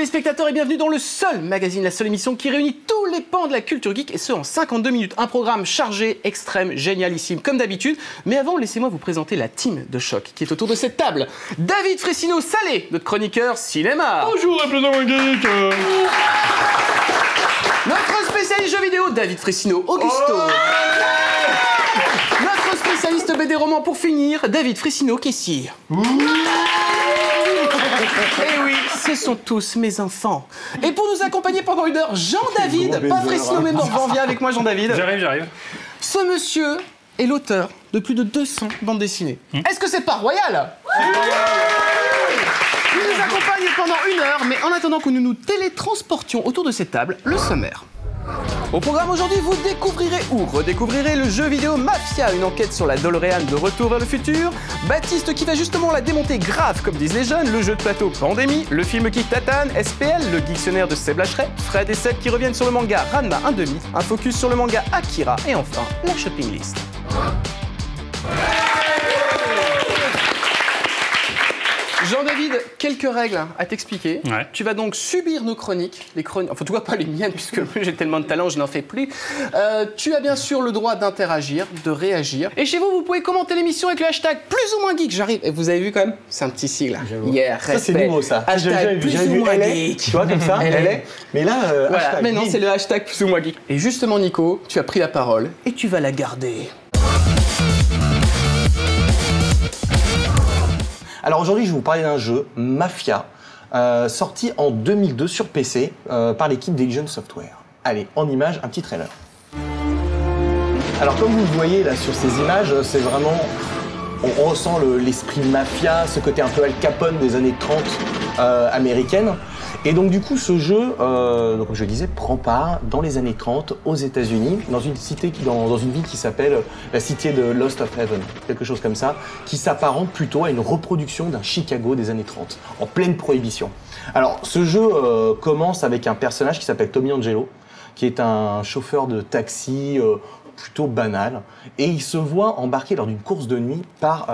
téléspectateurs et bienvenue dans le seul magazine, la seule émission qui réunit tous les pans de la culture geek et ce en 52 minutes. Un programme chargé, extrême, génialissime comme d'habitude. Mais avant, laissez-moi vous présenter la team de choc qui est autour de cette table. David Fressineau-Salé, notre chroniqueur cinéma. Bonjour et plus ou moins geek. Notre spécialiste jeux vidéo, David Fressineau-Augusto. Notre spécialiste BD roman pour finir, David Fressineau-Caissier. Et oui, ce sont tous mes enfants. Et pour nous accompagner pendant une heure, Jean-David, pas Fressineau mais Morvan, viens avec moi Jean-David. J'arrive. Ce monsieur est l'auteur de plus de 200 bandes dessinées. Est-ce que c'est pas royal? Il nous accompagne pendant une heure, mais en attendant que nous nous télétransportions autour de cette table, le sommaire. Au programme aujourd'hui, vous découvrirez ou redécouvrirez le jeu vidéo Mafia, une enquête sur la DeLorean de Retour vers le futur, Baptiste qui va justement la démonter grave comme disent les jeunes, le jeu de plateau Pandémie, le film qui tatane, SPL, le dictionnaire de Seb Lacheret, Fred et Seb qui reviennent sur le manga Ranma 1/2, un focus sur le manga Akira et enfin la shopping list. Jean-David, quelques règles à t'expliquer. Ouais. Tu vas donc subir nos chroniques, enfin en tout cas pas les miennes puisque j'ai tellement de talent, je n'en fais plus. Tu as bien sûr le droit d'interagir, de réagir. Et chez vous, vous pouvez commenter l'émission avec le hashtag plus ou moins geek. J'arrive, et vous avez vu quand même, c'est un petit sigle. Yeah, respect. Ça c'est nouveau ça. Hashtag plus ou moins geek. Tu vois comme ça, elle est. Mais là, Voilà, hashtag mais non, geek. c'est le hashtag plus ou moins geek. Et justement Nico, tu as pris la parole et tu vas la garder. Alors aujourd'hui, je vais vous parler d'un jeu, Mafia, sorti en 2002 sur PC par l'équipe d'Elysian Software. Allez, en image, un petit trailer. Alors comme vous le voyez là sur ces images, c'est vraiment... On ressent l'esprit mafia, ce côté un peu Al Capone des années 30 américaines. Et donc du coup ce jeu, donc, comme je le disais, prend part dans les années 30 aux États-Unis, dans une cité, dans une ville qui s'appelle la cité de Lost of Heaven, quelque chose comme ça, qui s'apparente plutôt à une reproduction d'un Chicago des années 30, en pleine prohibition. Alors ce jeu commence avec un personnage qui s'appelle Tommy Angelo, qui est un chauffeur de taxi plutôt banal, et il se voit embarqué lors d'une course de nuit par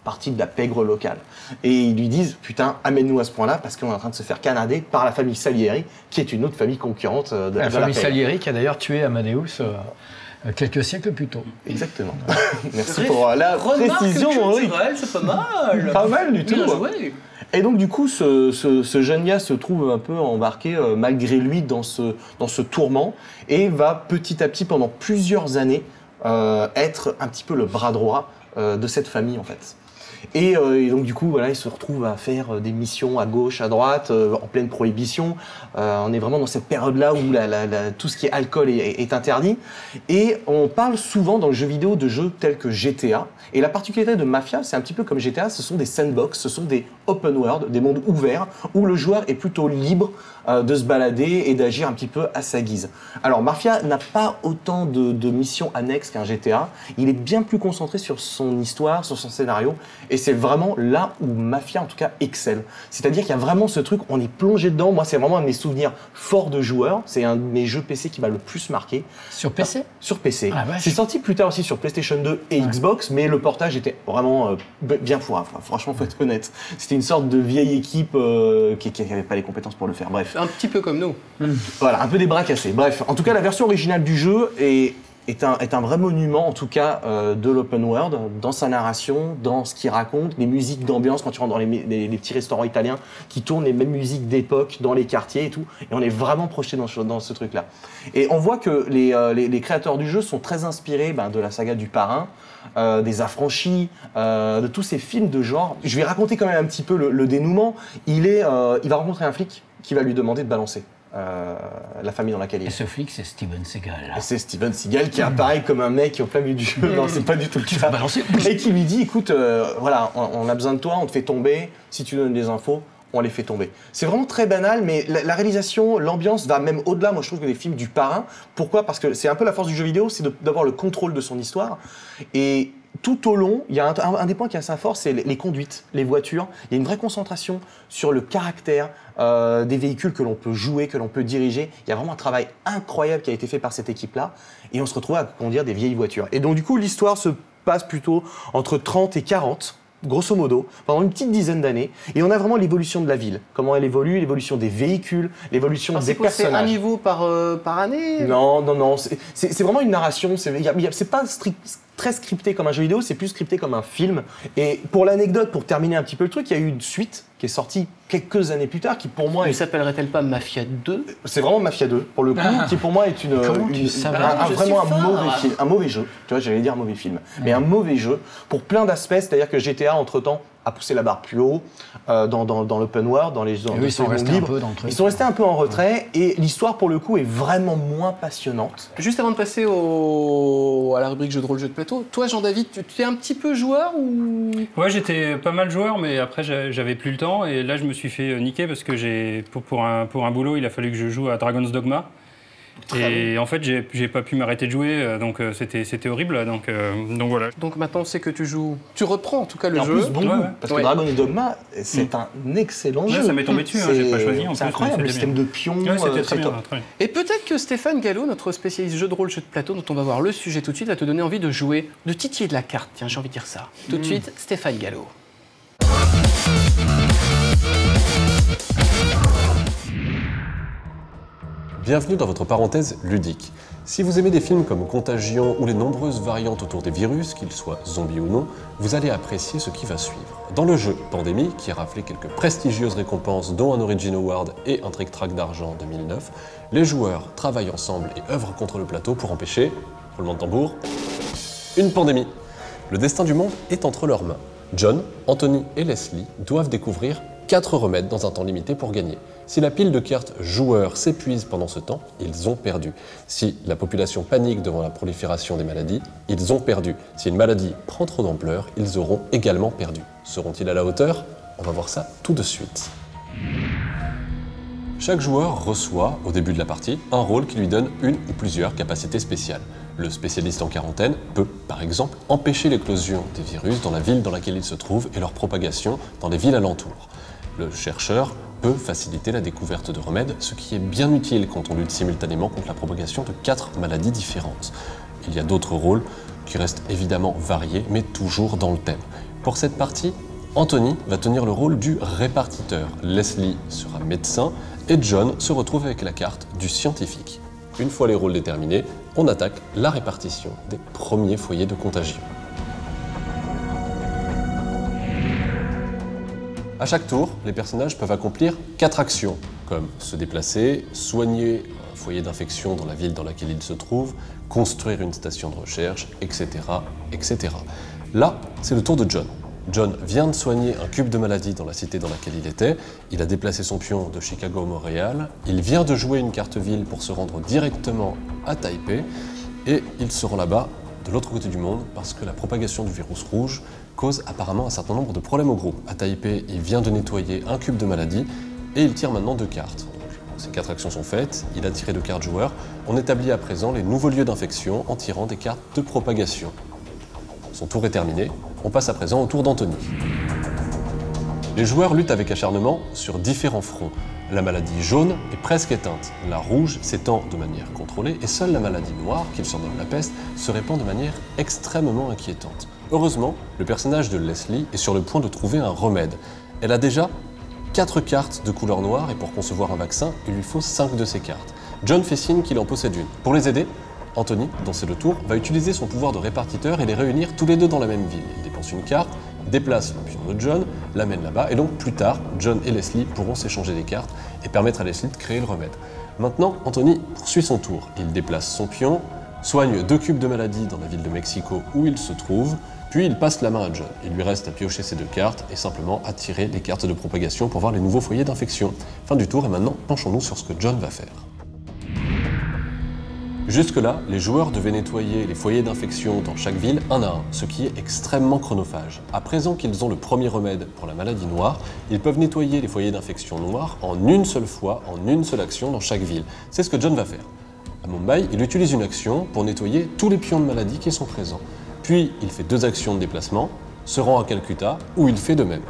partie de la pègre locale. Et ils lui disent, putain, amène-nous à ce point-là, parce qu'on est en train de se faire canader par la famille Salieri, qui est une autre famille concurrente de la famille pègre. Salieri qui a d'ailleurs tué Amadeus quelques siècles plus tôt. Exactement. Merci pour la précision. Culturelle, c'est pas mal. Pas mal du tout. Bien joué. Et donc du coup, ce jeune gars se trouve un peu embarqué malgré lui dans ce tourment et va petit à petit, pendant plusieurs années, être un petit peu le bras droit de cette famille en fait. Et donc du coup, voilà, il se retrouve à faire des missions à gauche, à droite, en pleine prohibition. On est vraiment dans cette période-là où tout ce qui est alcool est interdit. Et on parle souvent dans le jeu vidéo de jeux tels que GTA. Et la particularité de Mafia, c'est un petit peu comme GTA, ce sont des sandbox, ce sont des open world, des mondes ouverts, où le joueur est plutôt libre de se balader et d'agir un petit peu à sa guise. Alors Mafia n'a pas autant de missions annexes qu'un GTA. Il est bien plus concentré sur son histoire, sur son scénario. Et c'est vraiment là où Mafia, en tout cas, excelle. C'est-à-dire qu'il y a vraiment ce truc, on est plongé dedans. Moi, c'est vraiment un de mes souvenirs forts de joueur. C'est un de mes jeux PC qui m'a le plus marqué. Sur PC ? Sur PC. Ah, vache. C'est sorti plus tard aussi sur PlayStation 2 et Xbox, mais le portage était vraiment bien foiré. Franchement, faut être honnête. C'était une sorte de vieille équipe qui n'avait pas les compétences pour le faire. Bref. Un petit peu comme nous. Voilà, un peu des bras cassés. Bref, en tout cas, la version originale du jeu est un vrai monument, en tout cas, de l'open world, dans sa narration, dans ce qu'il raconte, les musiques d'ambiance, quand tu rentres dans les petits restaurants italiens qui tournent les mêmes musiques d'époque dans les quartiers et tout, et on est vraiment projeté dans ce truc-là. Et on voit que les créateurs du jeu sont très inspirés de la saga du Parrain, des Affranchis, de tous ces films de genre. Je vais raconter quand même un petit peu le dénouement. Il va rencontrer un flic qui va lui demander de balancer la famille dans laquelle il est. Et ce flic, c'est Steven Seagal. Et c'est Steven Seagal qui apparaît comme un mec au plein milieu du jeu. Non, c'est pas du tout le cas. Balancer. Et qui lui dit, écoute, voilà, on a besoin de toi, on te fait tomber. Si tu donnes des infos, on les fait tomber. C'est vraiment très banal, mais la réalisation, l'ambiance va même au-delà, moi je trouve, que des films du Parrain. Pourquoi ? Parce que c'est un peu la force du jeu vidéo, c'est d'avoir le contrôle de son histoire. Et tout au long, il y a un des points qui est assez fort, c'est les conduites, les voitures. Il y a une vraie concentration sur le caractère des véhicules que l'on peut jouer, que l'on peut diriger. Il y a vraiment un travail incroyable qui a été fait par cette équipe-là. Et on se retrouve à conduire des vieilles voitures. Et donc du coup, l'histoire se passe plutôt entre 30 et 40 grosso modo, pendant une petite dizaine d'années. Et on a vraiment l'évolution de la ville. Comment elle évolue, l'évolution des véhicules, l'évolution des personnages. C'est un niveau par année? Non, non, non. C'est vraiment une narration. C'est pas très scripté comme un jeu vidéo, c'est plus scripté comme un film. Et pour l'anecdote, pour terminer un petit peu le truc, il y a eu une suite qui est sortie quelques années plus tard, qui pour moi Ne s'appellerait-elle pas Mafia 2? C'est vraiment Mafia 2, pour le coup, qui pour moi est vraiment un mauvais jeu. Tu vois, j'allais dire un mauvais film, mais un mauvais jeu pour plein d'aspects. C'est-à-dire que GTA, entre-temps, a poussé la barre plus haut dans l'open world, dans les ils sont restés un peu dans le truc. Ils sont restés un peu en retrait et l'histoire, pour le coup, est vraiment moins passionnante. Juste avant de passer à la rubrique jeu de rôle, jeu de plateau, toi, Jean-David, tu es un petit peu joueur ou... Ouais, j'étais pas mal joueur, mais après, j'avais plus le temps. Et là, je me suis fait niquer parce que pour un boulot, il a fallu que je joue à Dragon's Dogma. Et en fait, j'ai pas pu m'arrêter de jouer, donc c'était horrible. Donc voilà. Donc maintenant, c'est que tu reprends en tout cas le en jeu. Plus, bon, parce que Dragon's Dogma, c'est un excellent jeu. Ça m'est tombé dessus, j'ai pas choisi. C'est incroyable, le système de pions. C'était très bien. Et peut-être que Stéphane Gallo, notre spécialiste jeu de rôle, jeu de plateau, dont on va voir le sujet tout de suite, va te donner envie de jouer, de titiller de la carte. Tiens, j'ai envie de dire ça. Tout de suite, Stéphane Gallo. Bienvenue dans votre parenthèse ludique. Si vous aimez des films comme Contagion ou les nombreuses variantes autour des virus, qu'ils soient zombies ou non, vous allez apprécier ce qui va suivre. Dans le jeu Pandémie, qui a raflé quelques prestigieuses récompenses dont un Origin Award et un Trick Track d'argent en 2009, les joueurs travaillent ensemble et œuvrent contre le plateau pour empêcher, roulement de tambour, une pandémie. Le destin du monde est entre leurs mains. John, Anthony et Leslie doivent découvrir 4 remèdes dans un temps limité pour gagner. Si la pile de cartes joueurs s'épuise pendant ce temps, ils ont perdu. Si la population panique devant la prolifération des maladies, ils ont perdu. Si une maladie prend trop d'ampleur, ils auront également perdu. Seront-ils à la hauteur? On va voir ça tout de suite. Chaque joueur reçoit, au début de la partie, un rôle qui lui donne une ou plusieurs capacités spéciales. Le spécialiste en quarantaine peut, par exemple, empêcher l'éclosion des virus dans la ville dans laquelle il se trouve et leur propagation dans les villes alentours. Le chercheur peut faciliter la découverte de remèdes, ce qui est bien utile quand on lutte simultanément contre la propagation de 4 maladies différentes. Il y a d'autres rôles qui restent évidemment variés, mais toujours dans le thème. Pour cette partie, Anthony va tenir le rôle du répartiteur, Leslie sera médecin et John se retrouve avec la carte du scientifique. Une fois les rôles déterminés, on attaque la répartition des premiers foyers de contagion. À chaque tour, les personnages peuvent accomplir 4 actions, comme se déplacer, soigner un foyer d'infection dans la ville dans laquelle il se trouve, construire une station de recherche, etc. etc. Là, c'est le tour de John. John vient de soigner un cube de maladie dans la cité dans laquelle il était, il a déplacé son pion de Chicago à Montréal, il vient de jouer une carte ville pour se rendre directement à Taipei, et il se rend là-bas, de l'autre côté du monde, parce que la propagation du virus rouge cause apparemment un certain nombre de problèmes au groupe. À Taipei, il vient de nettoyer un cube de maladie, et il tire maintenant 2 cartes. Donc, ces 4 actions sont faites, il a tiré 2 cartes joueurs, on établit à présent les nouveaux lieux d'infection en tirant des cartes de propagation. Son tour est terminé, on passe à présent au tour d'Anthony. Les joueurs luttent avec acharnement sur différents fronts. La maladie jaune est presque éteinte, la rouge s'étend de manière contrôlée et seule la maladie noire, qu'il surnomme la peste, se répand de manière extrêmement inquiétante. Heureusement, le personnage de Leslie est sur le point de trouver un remède. Elle a déjà 4 cartes de couleur noire et pour concevoir un vaccin, il lui faut 5 de ces cartes. John fait signe qu'il en possède une. Pour les aider, Anthony, dont c'est le tour, va utiliser son pouvoir de répartiteur et les réunir tous les deux dans la même ville. Il dépense une carte, déplace le pion de John, l'amène là-bas, et donc plus tard, John et Leslie pourront s'échanger des cartes et permettre à Leslie de créer le remède. Maintenant, Anthony poursuit son tour. Il déplace son pion, soigne 2 cubes de maladie dans la ville de Mexico où il se trouve, puis il passe la main à John. Il lui reste à piocher ces 2 cartes et simplement à tirer les cartes de propagation pour voir les nouveaux foyers d'infection. Fin du tour, et maintenant, penchons-nous sur ce que John va faire. Jusque-là, les joueurs devaient nettoyer les foyers d'infection dans chaque ville un à un, ce qui est extrêmement chronophage. À présent qu'ils ont le premier remède pour la maladie noire, ils peuvent nettoyer les foyers d'infection noirs en une seule fois, en une seule action dans chaque ville. C'est ce que John va faire. À Mumbai, il utilise une action pour nettoyer tous les pions de maladie qui sont présents. Puis, il fait 2 actions de déplacement, se rend à Calcutta, où il fait de même.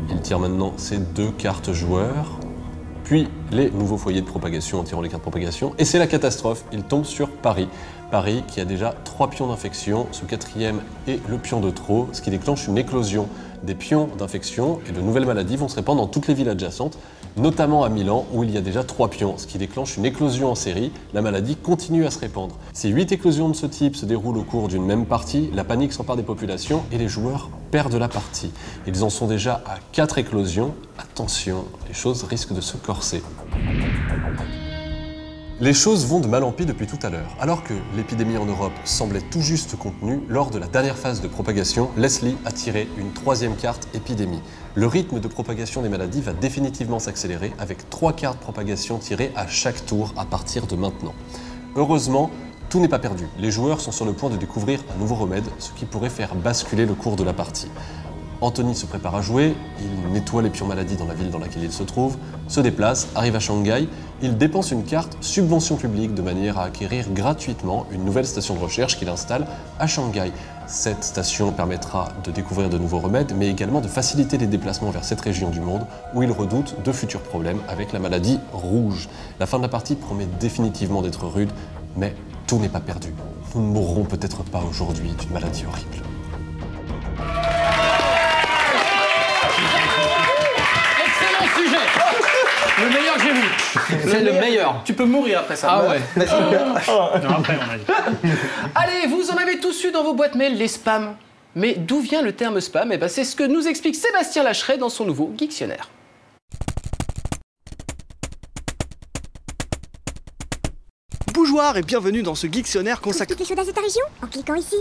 Il tire maintenant ses 2 cartes joueurs, puis les nouveaux foyers de propagation en tirant les cartes de propagation, et c'est la catastrophe, il tombe sur Paris. Paris qui a déjà 3 pions d'infection. Ce 4e est le pion de trop, ce qui déclenche une éclosion. Des pions d'infection et de nouvelles maladies vont se répandre dans toutes les villes adjacentes, notamment à Milan où il y a déjà 3 pions, ce qui déclenche une éclosion en série. La maladie continue à se répandre. Si 8 éclosions de ce type se déroulent au cours d'une même partie, la panique s'empare des populations et les joueurs perdent la partie. Ils en sont déjà à 4 éclosions. Attention, les choses risquent de se corser. Les choses vont de mal en pis depuis tout à l'heure. Alors que l'épidémie en Europe semblait tout juste contenue, lors de la dernière phase de propagation, Leslie a tiré une 3e carte épidémie. Le rythme de propagation des maladies va définitivement s'accélérer avec 3 cartes propagation tirées à chaque tour à partir de maintenant. Heureusement, tout n'est pas perdu. Les joueurs sont sur le point de découvrir un nouveau remède, ce qui pourrait faire basculer le cours de la partie. Anthony se prépare à jouer, il nettoie les pions maladies dans la ville dans laquelle il se trouve, se déplace, arrive à Shanghai, il dépense une carte subvention publique de manière à acquérir gratuitement une nouvelle station de recherche qu'il installe à Shanghai. Cette station permettra de découvrir de nouveaux remèdes, mais également de faciliter les déplacements vers cette région du monde où il redoute de futurs problèmes avec la maladie rouge. La fin de la partie promet définitivement d'être rude, mais tout n'est pas perdu. Nous ne mourrons peut-être pas aujourd'hui d'une maladie horrible. Le meilleur que j'ai vu. C'est le meilleur. Tu peux mourir après ça. Ah ouais. Non, après, on a dit. Allez, vous en avez tous eu dans vos boîtes mail les spams. Mais d'où vient le terme spam? Eh ben, c'est ce que nous explique Sébastien Lacheret dans son nouveau Geektionnaire. Bonjour et bienvenue dans ce Geektionnaire consacré... Toutes les choses à cette région en cliquant ici.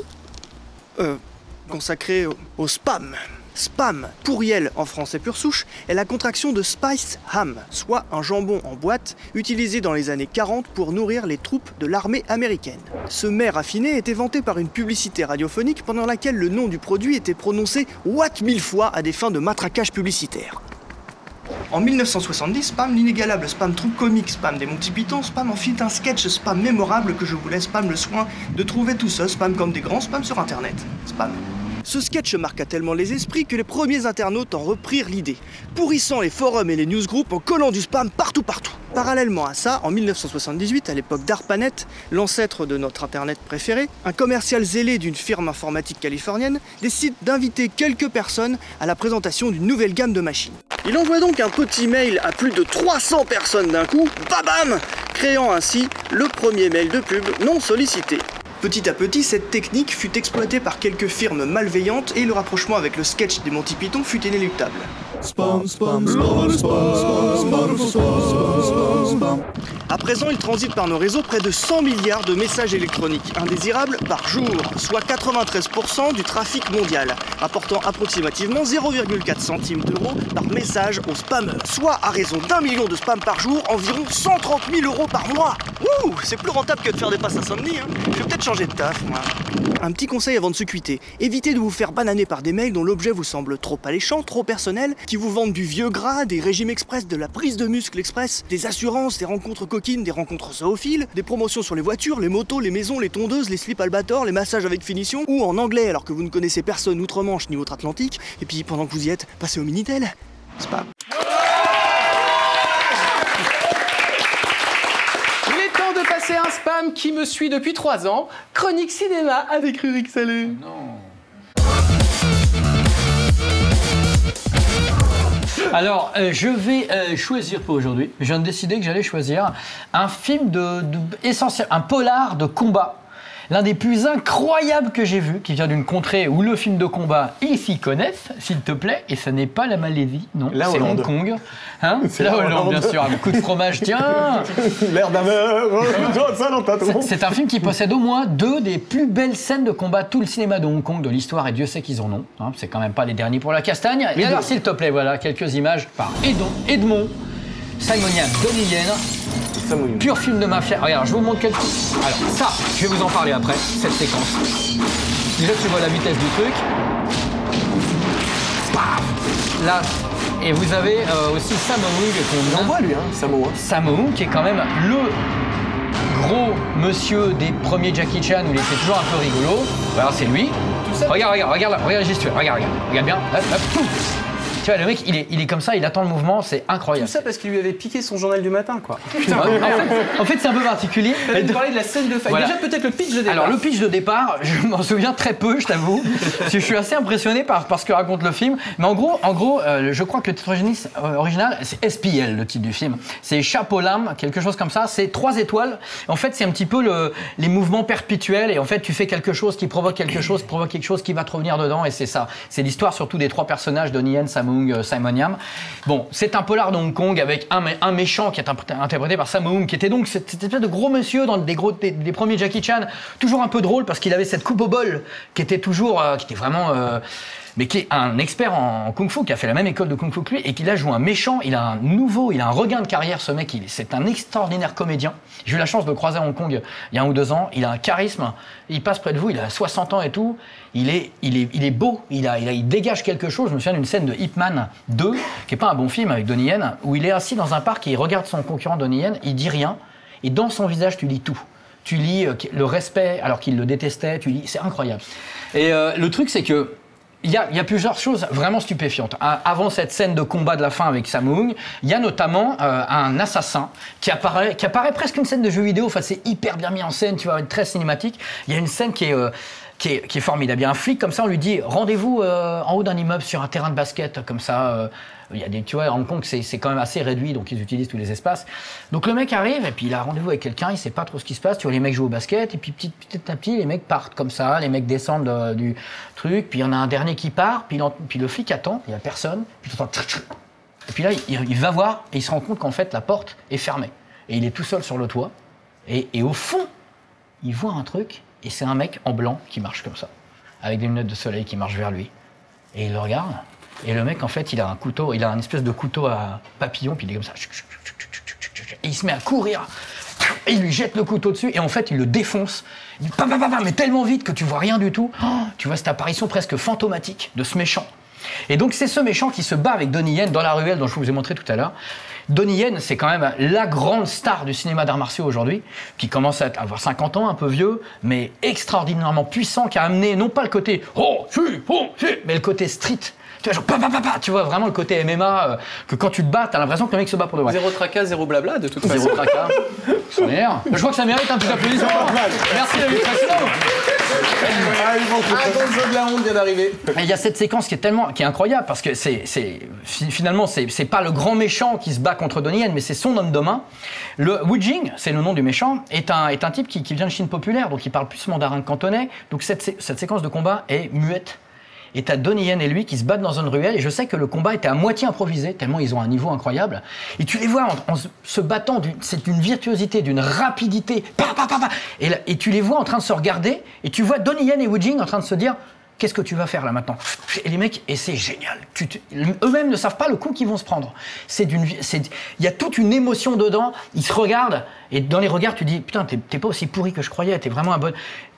Consacré au spam. Spam, pourriel en français pure souche, est la contraction de Spiced Ham, soit un jambon en boîte utilisé dans les années 40 pour nourrir les troupes de l'armée américaine. Ce mets raffiné était vanté par une publicité radiophonique pendant laquelle le nom du produit était prononcé what 1000 fois à des fins de matraquage publicitaire. En 1970, Spam, l'inégalable Spam troupe comique Spam des Monty Python, Spam en fit un sketch Spam mémorable que je vous laisse Spam le soin de trouver tout seul, Spam comme des grands Spam sur internet. Spam. Ce sketch marqua tellement les esprits que les premiers internautes en reprirent l'idée, pourrissant les forums et les newsgroups en collant du spam partout. Parallèlement à ça, en 1978, à l'époque d'ARPANET, l'ancêtre de notre internet préféré, un commercial zélé d'une firme informatique californienne décide d'inviter quelques personnes à la présentation d'une nouvelle gamme de machines. Il envoie donc un petit mail à plus de 300 personnes d'un coup, babam, créant ainsi le premier mail de pub non sollicité. Petit à petit, cette technique fut exploitée par quelques firmes malveillantes et le rapprochement avec le sketch des Monty Python fut inéluctable. À présent, il transite par nos réseaux près de 100 milliards de messages électroniques indésirables par jour, soit 93% du trafic mondial, rapportant approximativement 0,4 centimes d'euros par message aux spammers, soit à raison d'1 million de spams par jour, environ 130 000 euros par mois. Wouh, c'est plus rentable que de faire des passes à Saint-Denis, hein. Je vais peut-être changer de taf, moi. Un petit conseil avant de se quitter, évitez de vous faire bananer par des mails dont l'objet vous semble trop alléchant, trop personnel, qui vous vendent du vieux gras, des régimes express, de la prise de muscle express, des assurances, des rencontres coquines, des rencontres zoophiles, des promotions sur les voitures, les motos, les maisons, les tondeuses, les slips Albator, les massages avec finition, ou en anglais alors que vous ne connaissez personne outre-Manche ni outre-Atlantique, et puis pendant que vous y êtes, passez au Minitel. Spam. Il est temps de passer à un spam qui me suit depuis 3 ans. Chronique cinéma avec Rurik Salé. Alors, je vais choisir pour aujourd'hui. Je viens de décider que j'allais choisir un film essentiel, un polar de combat. L'un des plus incroyables que j'ai vu, qui vient d'une contrée où le film de combat, ils s'y connaissent, s'il te plaît, et ça n'est pas la Malaisie, non, c'est Hong Kong. Hein, c'est la Hollande, bien sûr, un coup de fromage, tiens. L'air d'un ça dans ta tronche. C'est un film qui possède au moins 2 des plus belles scènes de combat de tout le cinéma de Hong Kong, de l'histoire, et Dieu sait qu'ils en ont. Hein, c'est quand même pas les derniers pour la castagne. Et alors, s'il te plaît, voilà, quelques images par Edmond Simonian, Donnie Yen. Pur film de mafia. Regarde, je vous montre quelques... Alors ça, je vais vous en parler après, cette séquence. Déjà, tu vois la vitesse du truc. Paf. Là, et vous avez aussi Sammo Hung. On voit lui, hein, Sammo. Sammo Hung, qui est quand même le gros monsieur des premiers Jackie Chan, où il était toujours un peu rigolo. Voilà, c'est lui. Regarde la gestuelle, regarde bien. Hop, hop, pouf. Tu vois, le mec, il est comme ça, il attend le mouvement, c'est incroyable. Tout ça parce qu'il lui avait piqué son journal du matin, quoi. En fait, c'est un peu particulier. Fallait nous parler de la scène de fin. Voilà. Déjà, peut-être le pitch de départ. Alors, le pitch de départ, je m'en souviens très peu, je t'avoue. Parce que je suis assez impressionné par ce que raconte le film. Mais en gros, je crois que le titre original, c'est SPL, le titre du film. C'est Chapeau Lame, quelque chose comme ça. C'est 3 étoiles. En fait, c'est un petit peu les mouvements perpétuels. Et en fait, tu fais quelque chose qui provoque quelque chose qui va te revenir dedans. Et c'est ça. C'est l'histoire surtout des 3 personnages, Donnie Yen, Sammo Hung, Simon Yam. Bon, c'est un polar de Hong Kong avec un méchant qui est interprété par Sammo Hung, qui était donc cette espèce de gros monsieur dans des premiers Jackie Chan, toujours un peu drôle parce qu'il avait cette coupe au bol qui était toujours, qui était vraiment, mais qui est un expert en kung-fu, qui a fait la même école de kung-fu que lui et qui là joue un méchant. Il a un regain de carrière, ce mec. C'est un extraordinaire comédien. J'ai eu la chance de le croiser à Hong Kong il y a 1 ou 2 ans. Il a un charisme. Il passe près de vous. Il a 60 ans et tout. Il est beau. Il dégage quelque chose. Je me souviens d'une scène de Ip Man 2, qui est pas un bon film avec Donnie Yen, où il est assis dans un parc et il regarde son concurrent Donnie Yen. Il dit rien. Et dans son visage, tu lis tout. Tu lis le respect alors qu'il le détestait. C'est incroyable. Et le truc, c'est que il y a plusieurs choses vraiment stupéfiantes. Avant cette scène de combat de la fin avec Sammo Hung, il y a notamment un assassin qui apparaît presque une scène de jeu vidéo. Enfin, c'est hyper bien mis en scène, tu vois, très cinématique. Il y a une scène qui est formidable. Il y a un flic comme ça, on lui dit rendez-vous en haut d'un immeuble sur un terrain de basket comme ça. Il y a tu vois, Hong Kong, c'est quand même assez réduit, donc ils utilisent tous les espaces. Donc le mec arrive et puis il a rendez-vous avec quelqu'un, il sait pas trop ce qui se passe. Tu vois, les mecs jouent au basket et puis petit à petit, les mecs partent comme ça, les mecs descendent du truc. Puis il y en a un dernier qui part, puis le flic attend, il y a personne. Puis et puis là, il va voir et il se rend compte qu'en fait la porte est fermée et il est tout seul sur le toit. Et au fond, il voit un truc et c'est un mec en blanc qui marche comme ça, avec des lunettes de soleil qui marche vers lui. Et il le regarde. Et le mec, en fait, il a un couteau, il a une espèce de couteau à papillon, puis il est comme ça. Et il se met à courir. Et il lui jette le couteau dessus, et en fait, il le défonce. Il dit, mais tellement vite que tu vois rien du tout. Oh, tu vois cette apparition presque fantomatique de ce méchant. Et donc, c'est ce méchant qui se bat avec Donnie Yen dans la ruelle dont je vous ai montré tout à l'heure. Donnie Yen, c'est quand même la grande star du cinéma d'arts martiaux aujourd'hui, qui commence à avoir 50 ans, un peu vieux, mais extraordinairement puissant, qui a amené non pas le côté « oh, si, mais le côté street. Tu vois, genre, tu vois vraiment le côté MMA, que quand tu te bats, t'as l'impression que le mec se bat pour de vrai. Zéro tracas, zéro blabla, de toute façon. Zéro tracas. Je crois que ça mérite un petit applaudissement. Merci, David Fressino. Un bon jeu de la honte vient d'arriver. Il y a cette séquence qui est incroyable parce que finalement c'est pas le grand méchant qui se bat contre Donnie Yen, mais c'est son homme de main. Le Wu Jing, c'est le nom du méchant, est un type qui vient de Chine populaire, donc il parle plus mandarin que cantonais. Donc cette séquence de combat est muette. Et t'as Donnie Yen et lui qui se battent dans une ruelle, et je sais que le combat était à moitié improvisé, tellement ils ont un niveau incroyable. Et tu les vois en se battant, c'est d'une virtuosité, d'une rapidité, et tu les vois en train de se regarder, et tu vois Donnie Yen et Wu Jing en train de se dire « Qu'est-ce que tu vas faire là maintenant ?» Et les mecs, et c'est génial, eux-mêmes ne savent pas le coup qu'ils vont se prendre. Il y a toute une émotion dedans, ils se regardent, et dans les regards tu dis « Putain, t'es pas aussi pourri que je croyais, t'es vraiment un bon... »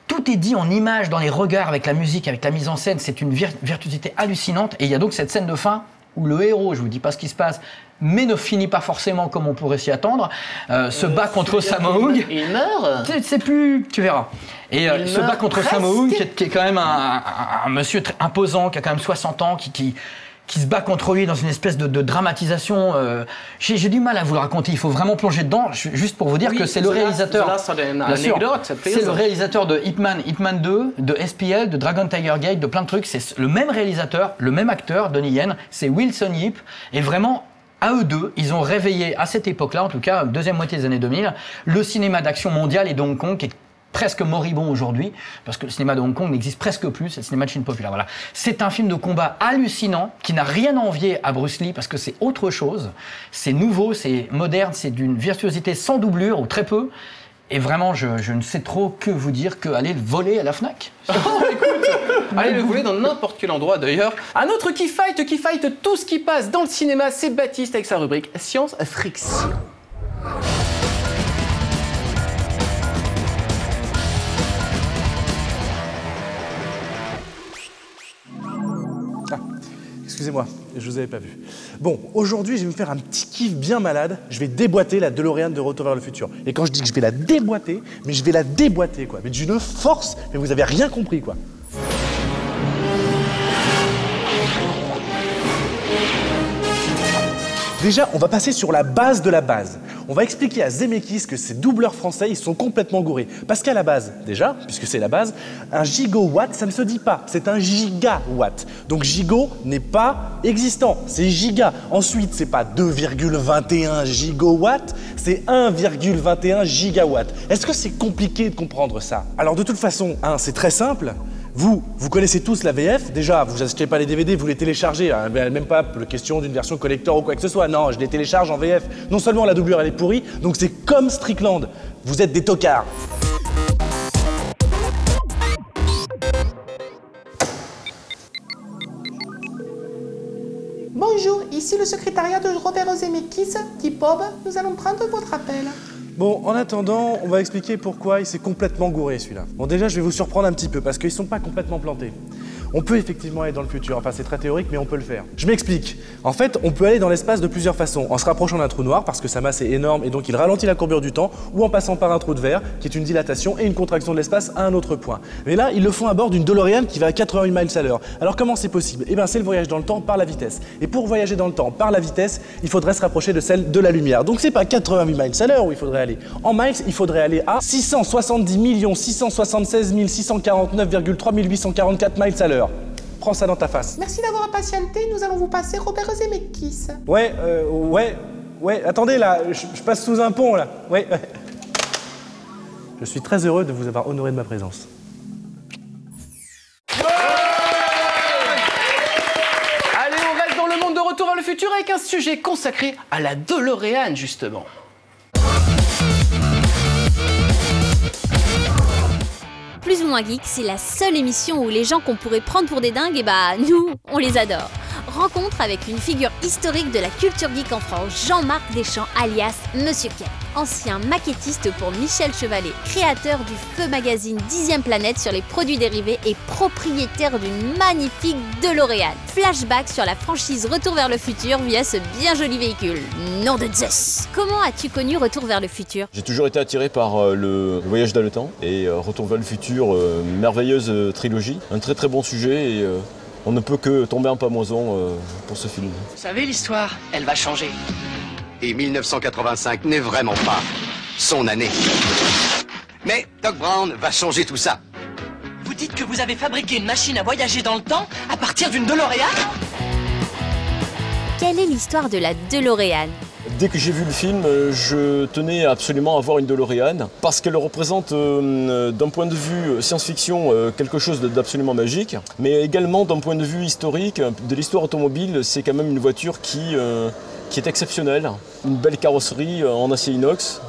Tout est dit en images, dans les regards, avec la musique, avec la mise en scène. C'est une virtuosité hallucinante. Et il y a donc cette scène de fin où le héros, je vous dis pas ce qui se passe, mais ne finit pas forcément comme on pourrait s'y attendre, se bat contre Sammo Hung. Il meurt. C'est plus... Tu verras. Et se bat contre Sammo Hung, qui est quand même un monsieur très imposant, qui a quand même 60 ans, qui se bat contre lui dans une espèce de dramatisation. J'ai du mal à vous le raconter, il faut vraiment plonger dedans, juste pour vous dire que c'est le réalisateur. C'est le réalisateur de Ip Man 2, de SPL, de Dragon Tiger Gate, de plein de trucs. C'est le même réalisateur, le même acteur, Donnie Yen, c'est Wilson Yip. Et vraiment, à eux deux, ils ont réveillé, à cette époque-là, en tout cas, deuxième moitié des années 2000, le cinéma d'action mondial et de Hong Kong, qui est presque moribond aujourd'hui, parce que le cinéma de Hong Kong n'existe presque plus, c'est le cinéma de Chine populaire. Voilà. C'est un film de combat hallucinant, qui n'a rien à envier à Bruce Lee, parce que c'est autre chose, c'est nouveau, c'est moderne, c'est d'une virtuosité sans doublure, ou très peu, et vraiment, je ne sais trop que vous dire que aller le voler à la FNAC. Oh, écoute, allez le voler dans n'importe quel endroit d'ailleurs. Un autre qui fight tout ce qui passe dans le cinéma, c'est Baptiste avec sa rubrique Science Friction. Excusez-moi, je vous avais pas vu. Bon, aujourd'hui, je vais me faire un petit kiff bien malade. Je vais déboîter la DeLorean de Retour vers le futur. Et quand je dis que je vais la déboîter, mais je vais la déboîter, quoi. Mais d'une force, mais vous avez rien compris, quoi. Déjà, on va passer sur la base de la base. On va expliquer à Zemeckis que ces doubleurs français, ils sont complètement gourés. Parce qu'à la base, déjà, puisque c'est la base, un gigawatt, ça ne se dit pas, c'est un gigawatt. Donc gigot n'est pas existant, c'est giga. Ensuite, c'est pas 2,21 gigawatts, c'est 1,21 gigawatt. Est-ce que c'est compliqué de comprendre ça? Alors de toute façon, c'est très simple. Vous connaissez tous la VF, déjà, vous achetez pas les DVD, vous les téléchargez, hein, même pas la question d'une version collector ou quoi que ce soit, non, je les télécharge en VF. Non seulement la doublure elle est pourrie, donc c'est comme Strickland, vous êtes des tocards. Bonjour, ici le secrétariat de Robert Zemeckis, dit Bob, nous allons prendre votre appel. Bon, en attendant, on va expliquer pourquoi il s'est complètement gouré celui-là. Bon, déjà, je vais vous surprendre un petit peu parce qu'ils sont pas complètement plantés. On peut effectivement aller dans le futur, enfin c'est très théorique mais on peut le faire. Je m'explique. En fait, on peut aller dans l'espace de plusieurs façons. En se rapprochant d'un trou noir parce que sa masse est énorme et donc il ralentit la courbure du temps, ou en passant par un trou de verre qui est une dilatation et une contraction de l'espace à un autre point. Mais là, ils le font à bord d'une DeLorean qui va à 88 miles à l'heure. Alors comment c'est possible? Eh bien c'est le voyage dans le temps par la vitesse. Et pour voyager dans le temps par la vitesse, il faudrait se rapprocher de celle de la lumière. Donc c'est pas 88 miles à l'heure où il faudrait aller. En miles, il faudrait aller à 670 676 649,3 844 miles à l'heure. Prends ça dans ta face. Merci d'avoir patienté, nous allons vous passer Robert Zemeckis. Ouais, attendez là, je passe sous un pont là. Ouais. Je suis très heureux de vous avoir honoré de ma présence. Allez, on reste dans le monde de Retour vers le futur avec un sujet consacré à la DeLorean, justement. Plus ou moins geek, c'est la seule émission où les gens qu'on pourrait prendre pour des dingues, et bah nous, on les adore. Rencontre avec une figure historique de la culture geek en France, Jean-Marc Deschamps, alias Monsieur Ken. Ancien maquettiste pour Michel Chevalet, créateur du Feu Magazine 10e Planète sur les produits dérivés et propriétaire d'une magnifique DeLorean. Flashback sur la franchise Retour vers le futur via ce bien joli véhicule. Nom de Zeus. Comment as-tu connu Retour vers le futur? J'ai toujours été attiré par le voyage dans le temps et Retour vers le futur, merveilleuse trilogie. Un très très bon sujet et on ne peut que tomber en pamoison pour ce film. Vous savez, l'histoire, elle va changer. Et 1985 n'est vraiment pas son année. Mais Doc Brown va changer tout ça. Vous dites que vous avez fabriqué une machine à voyager dans le temps à partir d'une DeLorean? Quelle est l'histoire de la DeLorean? Dès que j'ai vu le film, je tenais absolument à voir une DeLorean parce qu'elle représente d'un point de vue science-fiction quelque chose d'absolument magique, mais également d'un point de vue historique, de l'histoire automobile, c'est quand même une voiture qui est exceptionnelle. Une belle carrosserie en acier inox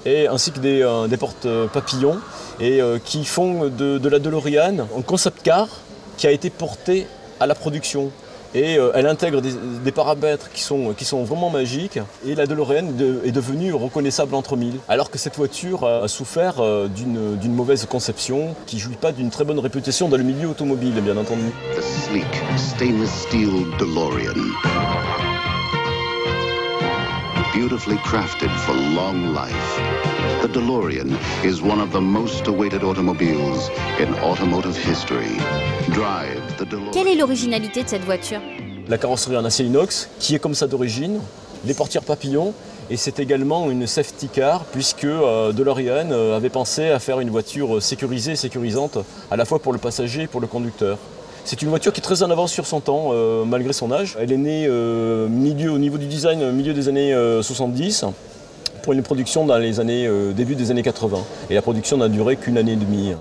ainsi que des portes-papillons et qui font de la DeLorean un concept car qui a été porté à la production. Et elle intègre des paramètres qui sont vraiment magiques et la DeLorean est devenue reconnaissable entre mille. Alors que cette voiture a souffert d'une mauvaise conception qui ne jouit pas d'une très bonne réputation dans le milieu automobile, bien entendu. The sleek stainless steel DeLorean. Beautifully crafted for long life. The DeLorean is one of the most awaited automobiles in automotive history. Drive the DeLorean. Quelle est l'originalité de cette voiture? La carrosserie en acier inox, qui est comme ça d'origine, les portières papillons, et c'est également une safety car, puisque DeLorean avait pensé à faire une voiture sécurisée et sécurisante, à la fois pour le passager et pour le conducteur. C'est une voiture qui est très en avance sur son temps, malgré son âge. Elle est née au niveau du design, milieu des années 70, pour une production dans les années, début des années 80. Et la production n'a duré qu'une année et demie.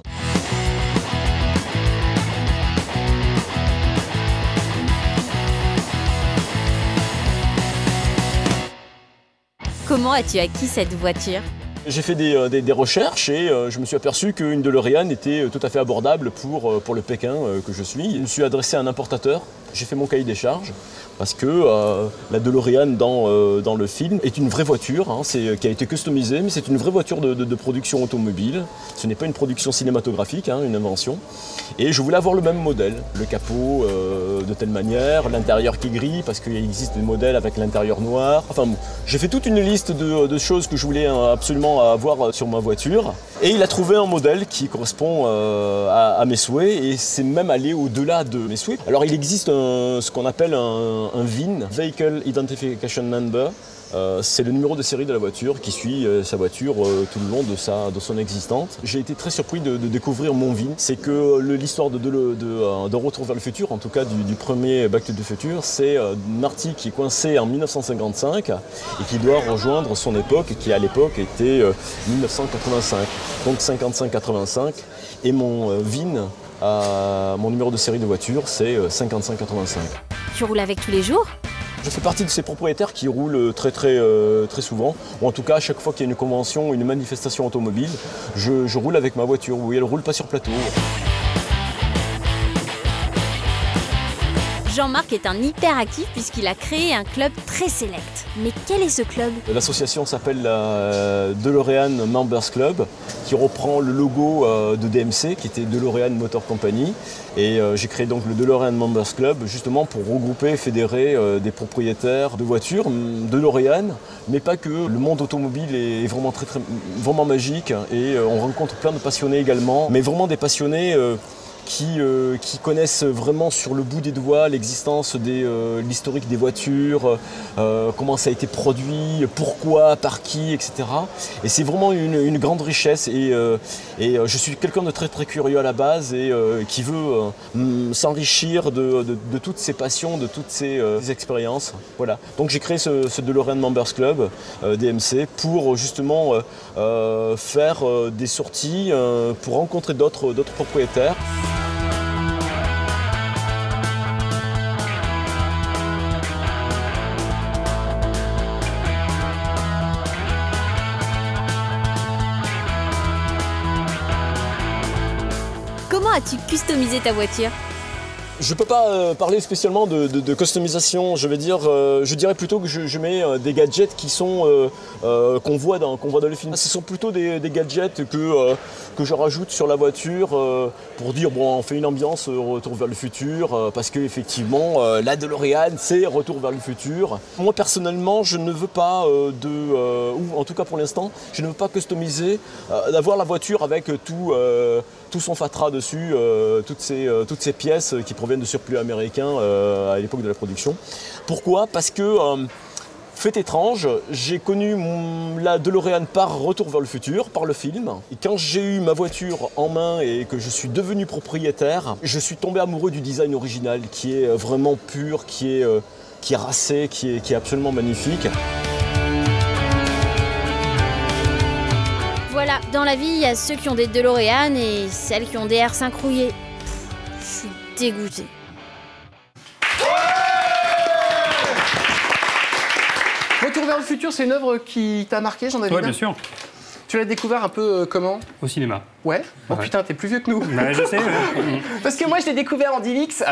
Comment as-tu acquis cette voiture? J'ai fait des recherches et je me suis aperçu qu'une DeLorean était tout à fait abordable pour le Pékin que je suis. Je me suis adressé à un importateur, j'ai fait mon cahier des charges parce que la DeLorean dans le film est une vraie voiture, hein, qui a été customisée, mais c'est une vraie voiture de production automobile. Ce n'est pas une production cinématographique, hein, une invention. Et je voulais avoir le même modèle, le capot de telle manière, l'intérieur qui est gris parce qu'il existe des modèles avec l'intérieur noir. Enfin, j'ai fait toute une liste de choses que je voulais absolument absolument à avoir sur ma voiture. Et il a trouvé un modèle qui correspond à mes souhaits et c'est même allé au-delà de mes souhaits. Alors il existe ce qu'on appelle un VIN, Vehicle Identification Number. C'est le numéro de série de la voiture qui suit sa voiture tout le long de son existence. J'ai été très surpris de découvrir mon VIN. C'est que l'histoire de Retour vers le futur, en tout cas du premier Back to the Future, c'est Marty qui est coincé en 1955 et qui doit rejoindre son époque, qui à l'époque était 1985. Donc 55-85 et mon VIN, mon numéro de série de voiture, c'est 55-85. Tu roules avec tous les jours ? Je fais partie de ces propriétaires qui roulent très souvent, ou en tout cas à chaque fois qu'il y a une convention, une manifestation automobile, je roule avec ma voiture. Oui, elle ne roule pas sur plateau. Jean-Marc est un hyperactif puisqu'il a créé un club très sélect. Mais quel est ce club ? L'association s'appelle la DeLorean Members Club, qui reprend le logo de DMC, qui était DeLorean Motor Company. Et j'ai créé donc le DeLorean Members Club, justement pour regrouper et fédérer des propriétaires de voitures DeLorean, mais pas que. Le monde automobile est vraiment vraiment magique et on rencontre plein de passionnés également, mais vraiment des passionnés qui connaissent vraiment sur le bout des doigts l'existence l'historique des voitures, comment ça a été produit, pourquoi, par qui, etc. Et c'est vraiment une grande richesse et je suis quelqu'un de très curieux à la base et qui veut s'enrichir de toutes ces passions, de toutes ces expériences. Voilà. Donc j'ai créé ce DeLorean Members Club DMC pour justement faire des sorties, pour rencontrer d'autres propriétaires. Comment as-tu customisé ta voiture ? Je ne peux pas parler spécialement de customisation, je dirais plutôt que je mets des gadgets qui sont qu'on voit dans le film. Ce sont plutôt des gadgets que je rajoute sur la voiture pour dire bon, on fait une ambiance Retour vers le futur parce qu'effectivement la DeLorean c'est Retour vers le futur. Moi personnellement je ne veux pas ou en tout cas pour l'instant je ne veux pas customiser, d'avoir la voiture avec tout son fatras dessus, toutes ces pièces qui proviennent de surplus américains à l'époque de la production. Pourquoi ? Parce que, fait étrange, j'ai connu la DeLorean par Retour vers le futur, par le film. Et quand j'ai eu ma voiture en main et que je suis devenu propriétaire, je suis tombé amoureux du design original qui est vraiment pur, qui est racé, qui est absolument magnifique. Voilà, dans la vie, il y a ceux qui ont des DeLorean et celles qui ont des R5 rouillés. Je suis dégoûtée. Retour vers le futur, c'est une œuvre qui t'a marqué, Jean-David ? Oui, bien sûr. Tu l'as découvert un peu comment ? Au cinéma. Ouais. Oh Ouais. putain, t'es plus vieux que nous. Bah, je sais. Parce que moi, je l'ai découvert en DivX.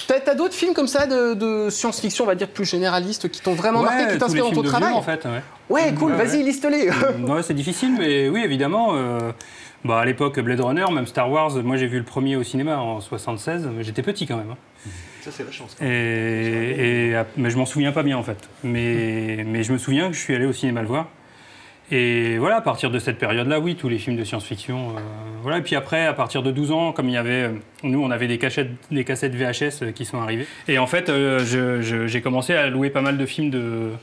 T'as d'autres films comme ça de science-fiction, on va dire plus généralistes, qui t'ont vraiment marqué, qui t'inspirent dans ton travail ? en fait, ouais. Ouais, cool, vas-y, liste-les. Ouais, c'est difficile, mais oui, évidemment. À l'époque, Blade Runner, même Star Wars, moi j'ai vu le premier au cinéma en 76, mais j'étais petit quand même. Hein. Ça, c'est la chance. Mais je m'en souviens pas bien en fait. Mais je me souviens que je suis allé au cinéma le voir. Et voilà, à partir de cette période-là, oui, tous les films de science-fiction. Voilà. Et puis après, à partir de 12 ans, comme il y avait, nous, on avait des cassettes VHS qui sont arrivées. Et en fait, j'ai commencé à louer pas mal de films d'horreur.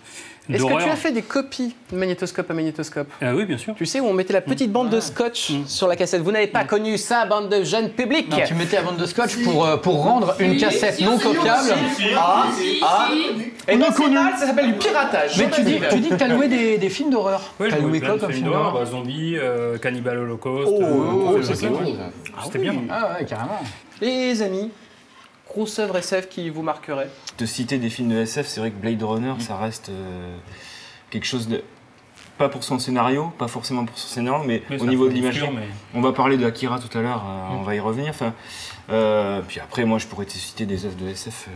Est-ce que tu as fait des copies de magnétoscope à magnétoscope ? Oui, bien sûr. Tu sais, où on mettait la petite bande de scotch sur la cassette. Vous n'avez pas connu ça, bande de jeunes publics ? Non, tu mettais la bande de scotch pour rendre une cassette non copiable. Et non connu. Ça s'appelle du piratage. Mais tu dis que tu as loué des films d'horreur. Oui, t'as je loué louais quoi plein comme de film d'horreur ? Zombies, Cannibal Holocaust. c'est cool. C'était bien. Ah ouais, carrément. Les amis, grosse œuvre SF qui vous marquerait ? De citer des films de SF, c'est vrai que Blade Runner, ça reste quelque chose de... Pas pour son scénario, pas forcément pour son scénario, mais au niveau de l'image. On va parler de Akira tout à l'heure, on va y revenir. Enfin, puis après, moi, je pourrais te citer des œuvres de SF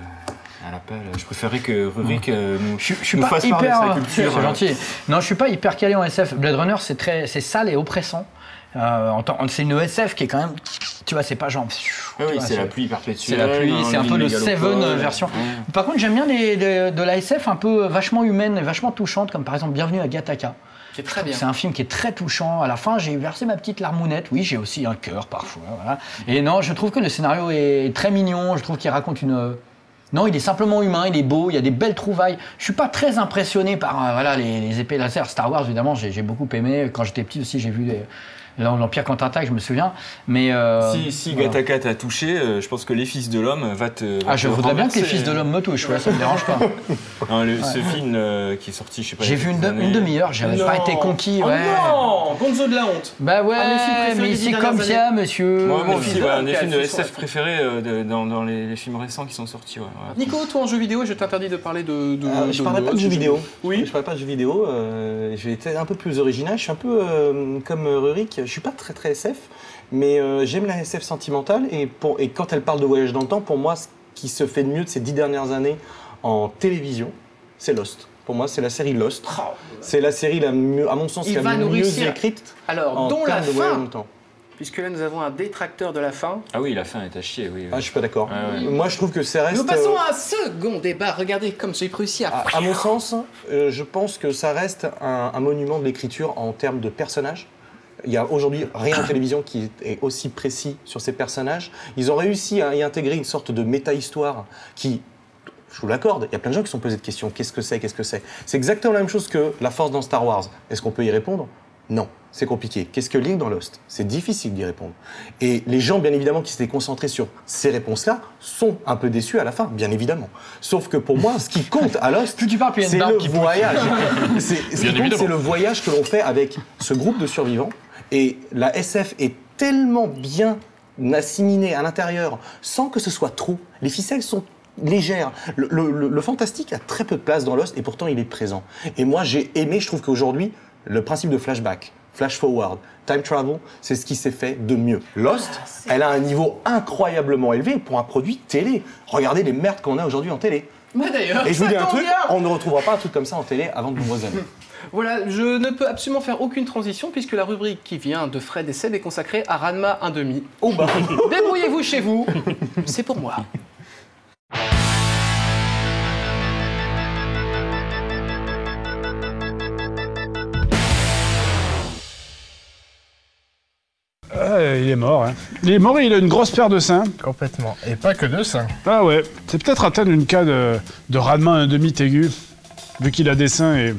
à l'appel. Je préférerais que Rurik nous fasse parler de sa culture. C'est gentil. Non, je suis pas hyper calé en SF. Blade Runner, c'est sale et oppressant. C'est une SF qui est quand même, tu vois, c'est pas genre. Oui, c'est la pluie perpétuelle. C'est la pluie, c'est un peu le Seven version. Par contre, j'aime bien de la SF un peu vachement humaine et vachement touchante, comme par exemple Bienvenue à Gattaca. Qui est très bien. C'est un film qui est très touchant. À la fin, j'ai versé ma petite larmounette. Oui, j'ai aussi un cœur parfois. Voilà. Et non, je trouve que le scénario est très mignon. Je trouve qu'il raconte une... Non, il est simplement humain, il est beau, il y a des belles trouvailles. Je suis pas très impressionné par voilà, les épées laser. Star Wars, évidemment, j'ai beaucoup aimé. Quand j'étais petit aussi, j'ai vu l'Empire contre-attaque, je me souviens. Mais si Gattaca t'a touché, je pense que les Fils de l'Homme va te je voudrais bien que les Fils de l'Homme me touchent, ouais, ça me dérange pas. Ce film qui est sorti, je sais pas. J'ai vu une demi-heure, j'avais pas été conquis. Oh ouais. non, Gonzo de la honte. Bah ouais, mais c'est comme ça, monsieur. Moi aussi, un des films de SF préférés dans les films récents qui sont sortis. Ouais. Nico, toi en jeu vidéo, je t'interdis de parler de je parlerai pas de jeux vidéo. Oui. Je parlerai pas de jeux vidéo. Je vais être un peu plus original. Je suis un peu comme Rurik. Je suis pas très SF, mais j'aime la SF sentimentale et quand elle parle de voyage dans le temps, pour moi, ce qui se fait de mieux de ces 10 dernières années en télévision, c'est Lost. Pour moi, c'est la série Lost. C'est la série à mon sens la mieux écrite. Alors, dont la de voyage dans fin. le temps. Puisque là, nous avons un détracteur de la fin. Ah oui, la fin est à chier, oui. Ah, je suis pas d'accord. Ah, ouais. Moi, je trouve que ça reste... Nous passons à un second débat. Regardez comme j'ai réussi à mon sens, je pense que ça reste un monument de l'écriture en termes de personnages. Il n'y a aujourd'hui rien en télévision qui est aussi précis sur ces personnages. Ils ont réussi à y intégrer une sorte de méta-histoire qui, je vous l'accorde, il y a plein de gens qui se sont posés de questions. Qu'est-ce que c'est ? C'est exactement la même chose que la Force dans Star Wars. Est-ce qu'on peut y répondre ? Non, c'est compliqué. Qu'est-ce que Link dans Lost ? C'est difficile d'y répondre. Et les gens, bien évidemment, qui s'étaient concentrés sur ces réponses-là, sont un peu déçus à la fin, bien évidemment. Sauf que pour moi, ce qui compte à Lost, c'est le voyage. Ce qui compte, c'est le voyage que l'on fait avec ce groupe de survivants. Et la SF est tellement bien assimilée à l'intérieur, sans que ce soit trop. Les ficelles sont légères. Le fantastique a très peu de place dans Lost, et pourtant il est présent. Et moi, j'ai aimé, je trouve qu'aujourd'hui, le principe de flashback, flash forward, time travel, c'est ce qui s'est fait de mieux. Lost, elle a un niveau incroyablement élevé pour un produit télé. Regardez les merdes qu'on a aujourd'hui en télé. Mais d'ailleurs, et je vous dis un truc, on ne retrouvera pas un truc comme ça en télé avant de nombreuses années. Voilà, je ne peux absolument faire aucune transition puisque la rubrique qui vient de Fred et Seb est consacrée à Ranma 1/2. Oh bah. Débrouillez-vous chez vous, c'est pour moi. Il est mort. Hein. Il est mort et il a une grosse paire de seins. Complètement. Et pas que de seins. Ah ouais. C'est peut-être atteindre une cas de Ranma 1/2 aigu, vu qu'il a des seins et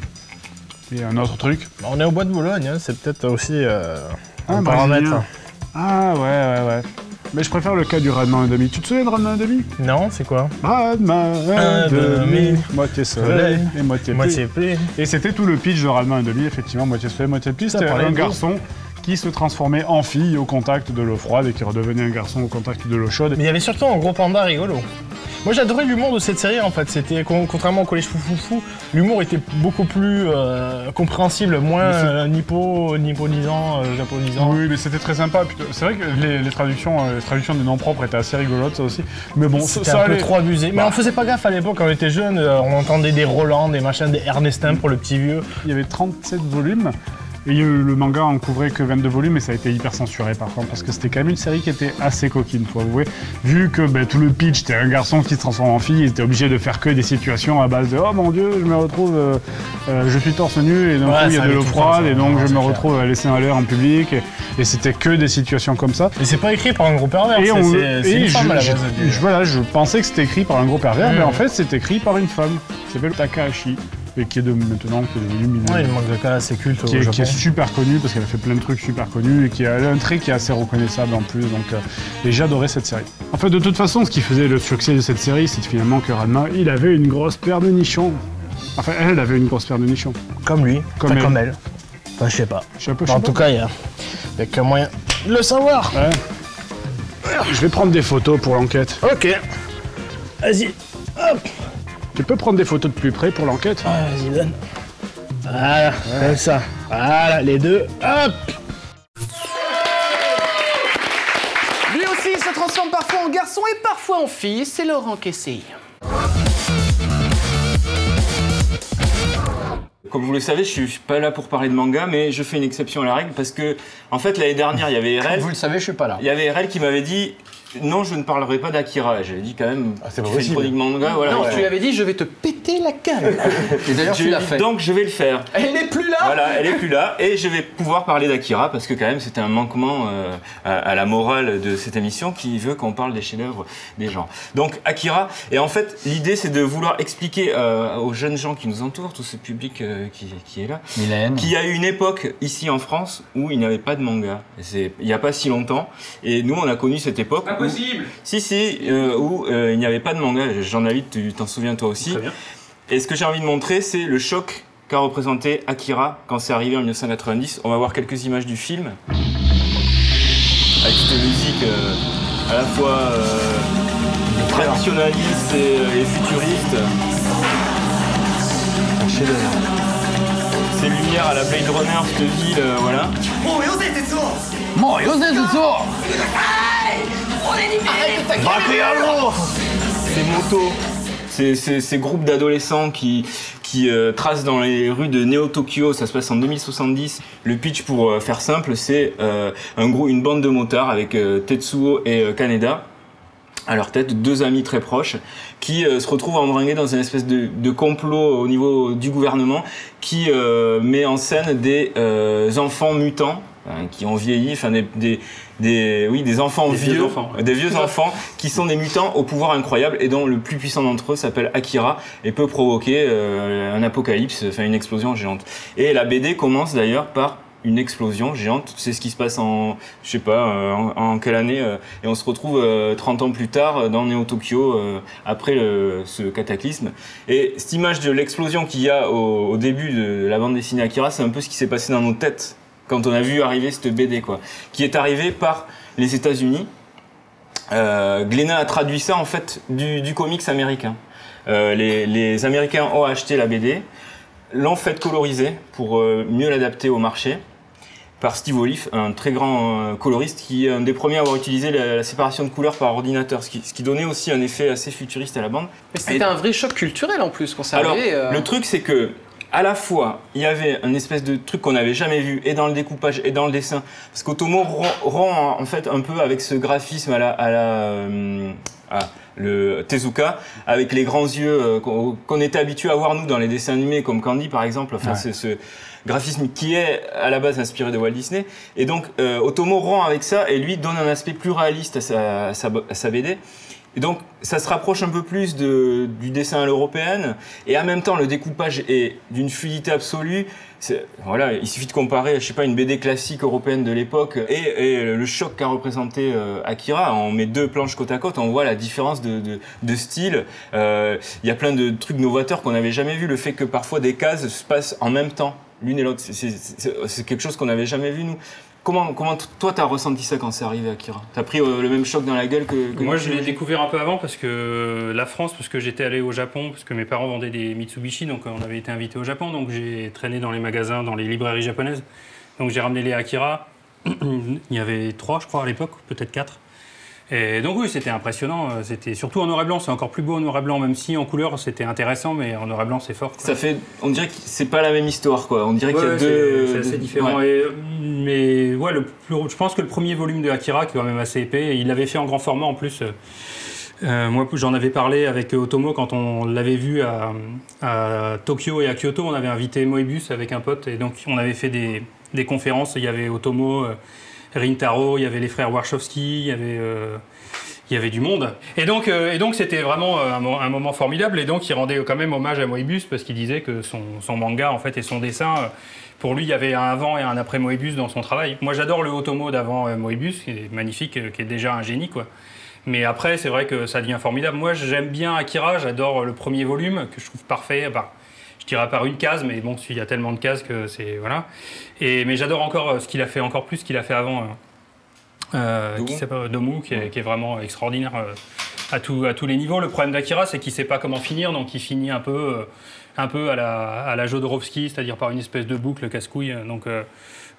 un autre truc. On est au bois de Boulogne, hein. C'est peut-être aussi un paramètre. Ah ouais. Mais je préfère le cas du Ranma 1/2. Tu te souviens de Ranma 1/2 ? Non, c'est quoi ? Ranma 1/2, moitié soleil et moitié pluie. Et c'était tout le pitch de Ranma 1/2, effectivement, moitié soleil, moitié pluie. C'était un garçon qui se transformait en fille au contact de l'eau froide et qui redevenait un garçon au contact de l'eau chaude. Mais il y avait surtout un gros panda rigolo. Moi j'adorais l'humour de cette série en fait, c'était contrairement au Collège Foufoufou, l'humour était beaucoup plus compréhensible, moins nipponisant, japonisant. Oui, mais c'était très sympa. C'est vrai que les traductions des noms propres étaient assez rigolotes ça aussi. Mais bon, c'était un peu trop abusé. Mais on faisait pas gaffe à l'époque quand on était jeunes, on entendait des Roland, des machins, des Ernestin pour le petit vieux. Il y avait 37 volumes. Et le manga en couvrait que 22 volumes et ça a été hyper censuré par contre parce que c'était quand même une série qui était assez coquine, faut avouer. Vu que tout le pitch, c'était un garçon qui se transforme en fille, il était obligé de faire que des situations à base de « Oh mon Dieu, je me retrouve, je suis torse nu et donc il y a de l'eau froide et donc je me retrouve laissé à l'air en public. » Et c'était que des situations comme ça. Et c'est pas écrit par un gros pervers, c'est une femme à la base. Voilà, je pensais que c'était écrit par un gros pervers, mais en fait c'est écrit par une femme qui s'appelle Takahashi. Et qui est devenu ouais, le mangaka assez culte au Japon. Qui est super connu parce qu'elle a fait plein de trucs super connus et qui a un trait qui est assez reconnaissable en plus. Donc, et j'adorais cette série. En fait, de toute façon, ce qui faisait le succès de cette série, c'est finalement que Ranma, il avait une grosse paire de nichons. Enfin, elle avait une grosse paire de nichons. Comme lui, comme elle. Enfin, je sais pas. En tout cas, il y a qu'un moyen de le savoir. Ouais. Je vais prendre des photos pour l'enquête. Ok. Vas-y. Hop. Tu peux prendre des photos de plus près pour l'enquête ? Vas-y, donne. Voilà, comme ça. Voilà, les deux. Hop ! Lui aussi, il se transforme parfois en garçon et parfois en fille. C'est Laurent Kessé. Comme vous le savez, je suis pas là pour parler de manga, mais je fais une exception à la règle parce que, en fait, l'année dernière, il y avait RL. Vous le savez, je suis pas là. Il y avait RL qui m'avait dit Non, je ne parlerai pas d'Akira. J'avais dit quand même. c'est pas tu fais une chronique manga, voilà. Non, tu lui avais dit je vais te péter la canne. Et d'ailleurs, tu l'as fait. Donc je vais le faire. Elle n'est plus là. Voilà, elle est plus là et je vais pouvoir parler d'Akira parce que quand même c'était un manquement à la morale de cette émission qui veut qu'on parle des chefs-d'œuvre des gens. Donc Akira, et en fait l'idée c'est de vouloir expliquer aux jeunes gens qui nous entourent, tout ce public qui est là, qu'il y a eu une époque ici en France où il n'y avait pas de manga. Il n'y a pas si longtemps et nous on a connu cette époque. Impossible. Où il n'y avait pas de manga. J'en invite, tu t'en souviens toi aussi. Très bien. Et ce que j'ai envie de montrer, c'est le choc qu'a représenté Akira quand c'est arrivé en 1990. On va voir quelques images du film. Avec cette musique à la fois traditionnaliste et futuriste. Un chef-d'œuvre. Ces lumières à la Blade Runner, cette ville, voilà. Ces motos, ces groupes d'adolescents qui tracent dans les rues de Neo-Tokyo, ça se passe en 2070. Le pitch, pour faire simple, c'est une bande de motards avec Tetsuo et Kaneda à leur tête, deux amis très proches, qui se retrouvent embringués dans une espèce de complot au niveau du gouvernement qui met en scène des enfants mutants qui ont vieilli, enfin des enfants vieux, des vieux enfants qui sont des mutants au pouvoir incroyable et dont le plus puissant d'entre eux s'appelle Akira et peut provoquer un apocalypse, enfin une explosion géante. Et la BD commence d'ailleurs par une explosion géante, c'est ce qui se passe en quelle année, et on se retrouve 30 ans plus tard dans Neo-Tokyo après ce cataclysme. Et cette image de l'explosion qu'il y a au début de la bande dessinée Akira, c'est un peu ce qui s'est passé dans nos têtes quand on a vu arriver cette BD, qui est arrivée par les États-Unis. Glénat a traduit ça en fait du comics américain. Les Américains ont acheté la BD, l'ont fait coloriser pour mieux l'adapter au marché par Steve Oliff, un très grand coloriste qui est un des premiers à avoir utilisé la séparation de couleurs par ordinateur, ce qui donnait aussi un effet assez futuriste à la bande. Mais c'était un vrai choc culturel en plus quand c'est arrivé. Le truc c'est que à la fois, il y avait un espèce de truc qu'on n'avait jamais vu, et dans le découpage, et dans le dessin. Parce qu'Otomo rend en fait un peu avec ce graphisme le Tezuka, avec les grands yeux qu'on était habitué à voir nous dans les dessins animés, comme Candy par exemple. Enfin, c'est ce graphisme qui est à la base inspiré de Walt Disney. Et donc, Otomo rend avec ça, et lui donne un aspect plus réaliste à sa BD. Et donc, ça se rapproche un peu plus du dessin à l'européenne, et en même temps, le découpage est d'une fluidité absolue. Voilà, il suffit de comparer, une BD classique européenne de l'époque et le choc qu'a représenté Akira. On met deux planches côte à côte, on voit la différence de style. Il y a plein de trucs novateurs qu'on n'avait jamais vu. Le fait que parfois des cases se passent en même temps, l'une et l'autre, c'est quelque chose qu'on n'avait jamais vu, nous. Comment toi t'as ressenti ça quand c'est arrivé, Akira? T'as pris le même choc dans la gueule que moi? Je l'ai découvert un peu avant parce que la France, parce que j'étais allé au Japon, parce que mes parents vendaient des Mitsubishi, donc on avait été invités au Japon, donc j'ai traîné dans les magasins, dans les librairies japonaises. Donc j'ai ramené les Akira. Il y avait 3, je crois, à l'époque, peut-être 4. Et donc oui, c'était impressionnant. C'était surtout en noir et blanc. C'est encore plus beau en noir et blanc, même si en couleur c'était intéressant, mais en noir et blanc c'est fort. Ça fait, on dirait que c'est pas la même histoire, On dirait qu'il y a deux. C'est assez différent. Ouais. Mais ouais, je pense que le premier volume de Akira, qui est quand même assez épais, il l'avait fait en grand format en plus. Moi, j'en avais parlé avec Otomo quand on l'avait vu à Tokyo et à Kyoto. On avait invité Moebius avec un pote, et donc on avait fait des conférences. Il y avait Otomo, Rintaro, il y avait les frères Warshawski, il y avait du monde. Et donc c'était vraiment un moment formidable. Et donc il rendait quand même hommage à Moebius parce qu'il disait que son manga en fait et son dessin, pour lui il y avait un avant et un après Moebius dans son travail. Moi j'adore le Otomo d'avant Moebius, qui est magnifique, qui est déjà un génie Mais après c'est vrai que ça devient formidable. Moi j'aime bien Akira, j'adore le premier volume que je trouve parfait. Je dirais par une case, mais bon, il y a tellement de cases que c'est voilà. Mais j'adore encore ce qu'il a fait, encore plus ce qu'il a fait avant, qui s'appelle Domu, qui est vraiment extraordinaire à tous les niveaux. Le problème d'Akira, c'est qu'il ne sait pas comment finir, donc il finit un peu à la Jodorowsky, c'est-à-dire par une espèce de boucle casse-couille. Donc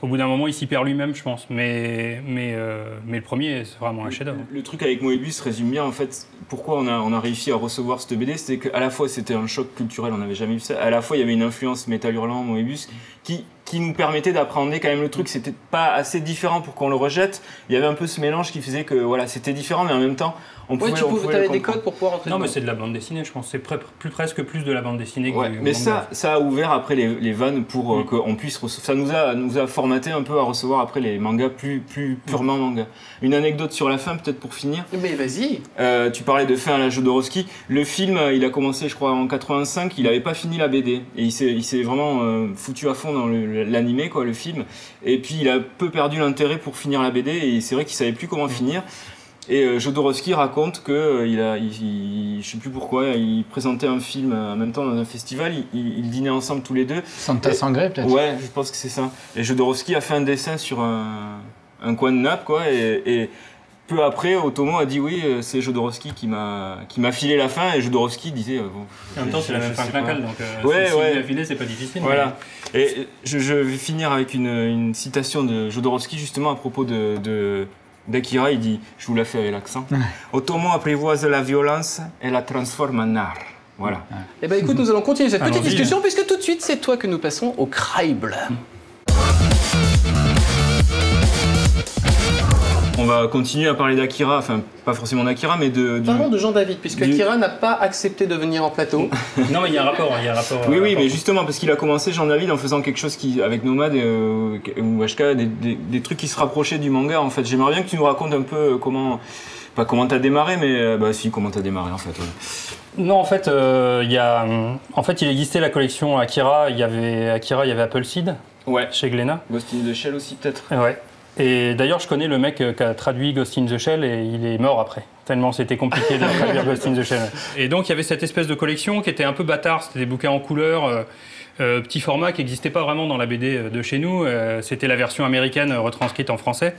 au bout d'un moment, il s'y perd lui-même, je pense. Mais le premier, c'est vraiment un chef-d'œuvre. Le truc avec Moebius résume bien en fait pourquoi on a réussi à recevoir cette BD, c'est qu'à la fois c'était un choc culturel, on n'avait jamais vu ça. À la fois il y avait une influence Métal Hurlant, Moebius, qui qui nous permettait d'appréhender quand même le truc. C'était pas assez différent pour qu'on le rejette. Il y avait un peu ce mélange qui faisait que voilà, c'était différent, mais en même temps, on pouvait. Tu avais des codes pour pouvoir rentrer. Non, mais c'est de la bande dessinée, je pense. C'est presque plus de la bande dessinée que du mais manga. ça a ouvert après les vannes pour qu'on puisse ça nous a formaté un peu à recevoir après les mangas plus purement manga. Une anecdote sur la fin, peut-être pour finir. Mais vas-y. Tu parlais de fin à la Jodorowsky. Le film, il a commencé, je crois, en 85. Il n'avait pas fini la BD et il s'est vraiment foutu à fond dans l'animé, quoi, le film. Et puis il a peu perdu l'intérêt pour finir la BD et c'est vrai qu'il savait plus comment finir. Et Jodorowsky raconte que je sais plus pourquoi, il présentait un film en même temps dans un festival, ils dînaient ensemble tous les deux. Santa Sangre peut-être. Ouais, je pense que c'est ça. Et Jodorowsky a fait un dessin sur un coin de nappe, quoi, et peu après, Otomo a dit oui, c'est Jodorowsky qui m'a filé la fin, et Jodorowsky disait bon. En même temps, c'est la même fin que Michael, donc ouais, s'il l'a filé, c'est pas difficile. Voilà. Mais... Et je vais finir avec une citation de Jodorowsky justement à propos d'Akira. Il dit, je vous la fais avec l'accent, Otomo apprivoise la violence et la transforme en art. Voilà. Eh ben écoute, nous allons continuer cette petite discussion puisque tout de suite, c'est toi que nous passons au Kraible. On va continuer à parler d'Akira, enfin pas forcément d'Akira, mais Parlons de Jean-David, puisque Akira n'a pas accepté de venir en plateau. Non, mais il y a un rapport. Oui, mais justement, parce qu'il a commencé Jean-David en faisant quelque chose avec Nomad ou HK, des trucs qui se rapprochaient du manga, en fait. J'aimerais bien que tu nous racontes un peu comment t'as démarré, mais comment t'as démarré, en fait. Ouais. Non, en fait, il existait la collection Akira, il y avait Appleseed, chez Glénat. Ghost in the Shell aussi, peut-être. Ouais. Et d'ailleurs, je connais le mec qui a traduit Ghost in the Shell et il est mort après. Tellement c'était compliqué de traduire Ghost in the Shell. Et donc, il y avait cette espèce de collection qui était un peu bâtard. C'était des bouquins en couleur, petit format qui n'existait pas vraiment dans la BD de chez nous. C'était la version américaine retranscrite en français.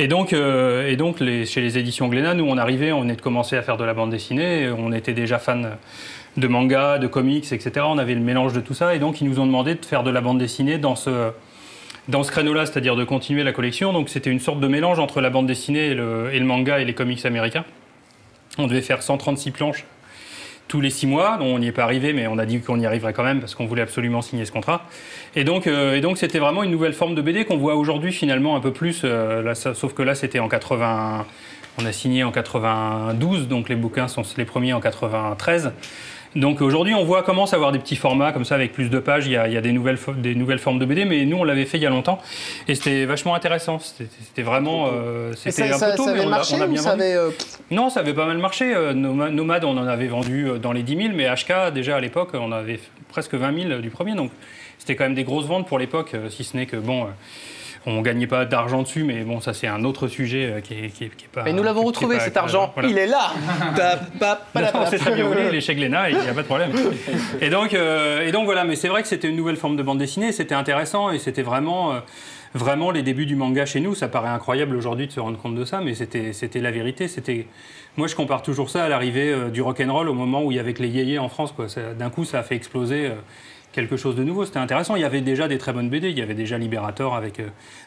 Et donc chez les éditions Glénat, nous, on venait de commencer à faire de la bande dessinée. On était déjà fans de manga, de comics, etc. On avait le mélange de tout ça. Et donc, ils nous ont demandé de faire de la bande dessinée dans ce créneau-là, c'est-à-dire de continuer la collection. Donc c'était une sorte de mélange entre la bande dessinée et le manga et les comics américains. On devait faire 136 planches tous les 6 mois. Donc on n'y est pas arrivé, mais on a dit qu'on y arriverait quand même parce qu'on voulait absolument signer ce contrat. Et donc c'était vraiment une nouvelle forme de BD qu'on voit aujourd'hui finalement un peu plus. Sauf que là c'était en 80. On a signé en 92, donc les bouquins sont les premiers en 93. Donc aujourd'hui, on commence à avoir des petits formats comme ça avec plus de pages. Il y a des nouvelles formes de BD, mais nous on l'avait fait il y a longtemps et c'était vachement intéressant. C'était vraiment, c'était un peu tôt, mais on a bien vendu. Non, ça avait pas mal marché. Nomad, on en avait vendu dans les 10 000, mais HK déjà à l'époque, on avait presque 20 000 du premier. Donc c'était quand même des grosses ventes pour l'époque, si ce n'est que bon. On ne gagnait pas d'argent dessus, mais bon, ça c'est un autre sujet qui est pas... Mais nous l'avons retrouvé, cet argent. Voilà. Il est là. C'est très bien voulu, il est chez Glénat, il n'y a pas de problème. Et donc voilà, mais c'est vrai que c'était une nouvelle forme de bande dessinée, c'était intéressant et c'était vraiment les débuts du manga chez nous. Ça paraît incroyable aujourd'hui de se rendre compte de ça, mais c'était la vérité. Moi, je compare toujours ça à l'arrivée du rock'n'roll au moment où il y avait que les yéyés en France. D'un coup, ça a fait exploser... quelque chose de nouveau, c'était intéressant. Il y avait déjà des très bonnes BD, il y avait déjà Liberator avec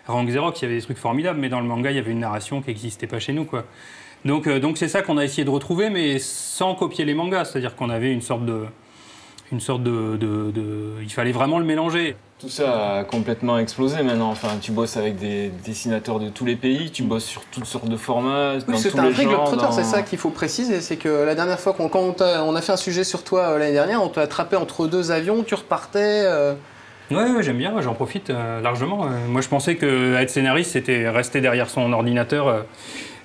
Rank Xerox, il y avait des trucs formidables, mais dans le manga, il y avait une narration qui n'existait pas chez nous, quoi. Donc c'est ça qu'on a essayé de retrouver, mais sans copier les mangas, c'est-à-dire qu'on avait une sorte de... Il fallait vraiment le mélanger. Tout ça a complètement explosé maintenant. Enfin, tu bosses avec des dessinateurs de tous les pays, tu bosses sur toutes sortes de formats, dans tous les genres. C'est un vrai globetrotter, c'est ça qu'il faut préciser. C'est que la dernière fois quand on a fait un sujet sur toi l'année dernière, on t'a attrapé entre 2 avions, tu repartais... Ouais, j'aime bien, j'en profite largement. Moi, je pensais qu'être scénariste, c'était rester derrière son ordinateur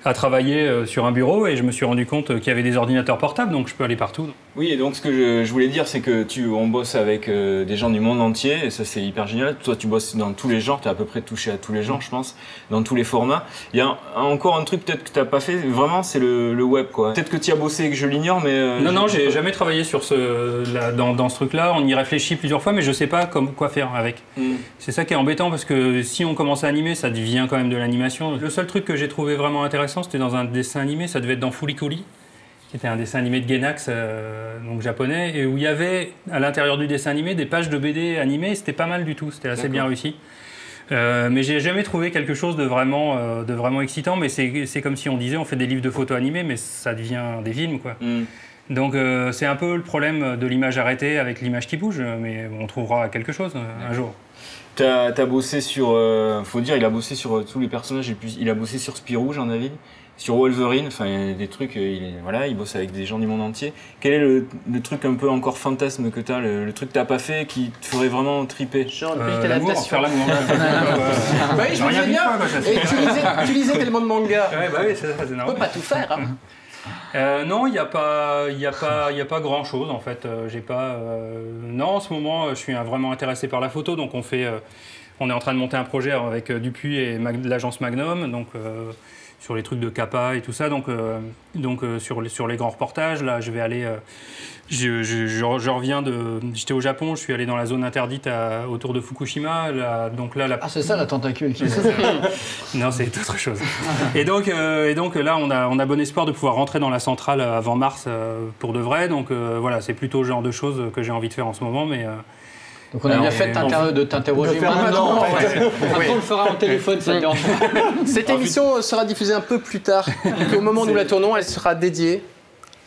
à travailler sur un bureau, et je me suis rendu compte qu'il y avait des ordinateurs portables, donc je peux aller partout. Oui, et donc ce que je voulais dire, c'est que on bosse avec des gens du monde entier, et ça c'est hyper génial. Toi, tu bosses dans tous les genres, tu as à peu près touché à tous les genres, je pense, dans tous les formats. Il y a encore un truc peut-être que tu n'as pas fait, vraiment, c'est le web, quoi. Peut-être que tu as bossé et que je l'ignore, mais... Non, j'ai jamais travaillé sur dans ce truc-là. On y réfléchit plusieurs fois, mais je sais pas quoi faire avec. C'est ça qui est embêtant, parce que si on commence à animer, ça devient quand même de l'animation. Le seul truc que j'ai trouvé vraiment intéressant, c'était dans un dessin animé, ça devait être dans Furikuri, qui était un dessin animé de Gainax, donc japonais, et où il y avait à l'intérieur du dessin animé des pages de BD animées, c'était pas mal du tout, c'était assez bien réussi. Mais j'ai jamais trouvé quelque chose de vraiment excitant, mais c'est comme si on disait on fait des livres de photos animés, mais ça devient des films, quoi. Donc c'est un peu le problème de l'image arrêtée avec l'image qui bouge, mais on trouvera quelque chose un jour. T'as bossé sur... faut dire, il a bossé sur tous les personnages. Et puis, il a bossé sur Spirou, j'en avais. Sur Wolverine, enfin, il y a des trucs... il bosse avec des gens du monde entier. Quel est le truc un peu encore fantasme que t'as, le truc que t'as pas fait qui te ferait vraiment triper? Genre une petite adaptation. Faire l'amour. Bah oui, je me disais bien. Et tu lisais tellement de mangas. Ouais, bah oui, c'est normal. On peut pas tout faire. Non, il n'y a pas grand-chose en fait. Non, en ce moment, je suis vraiment intéressé par la photo, donc on est en train de monter un projet avec Dupuis et l'agence Magnum, donc sur les trucs de Kappa et tout ça, donc sur les grands reportages. Là, je vais aller. Je reviens j'étais au Japon, je suis allé dans la zone interdite autour de Fukushima. Ah, c'est ça la tentacule qui Non, c'est autre chose. Et donc là, on a bon espoir de pouvoir rentrer dans la centrale avant mars pour de vrai. Donc voilà, c'est plutôt le genre de choses que j'ai envie de faire en ce moment, mais. Donc on a bien fait de t'interroger maintenant. Après on le fera en téléphone, ça dérange pas. Cette émission sera diffusée un peu plus tard. Au moment où nous la tournons, elle sera dédiée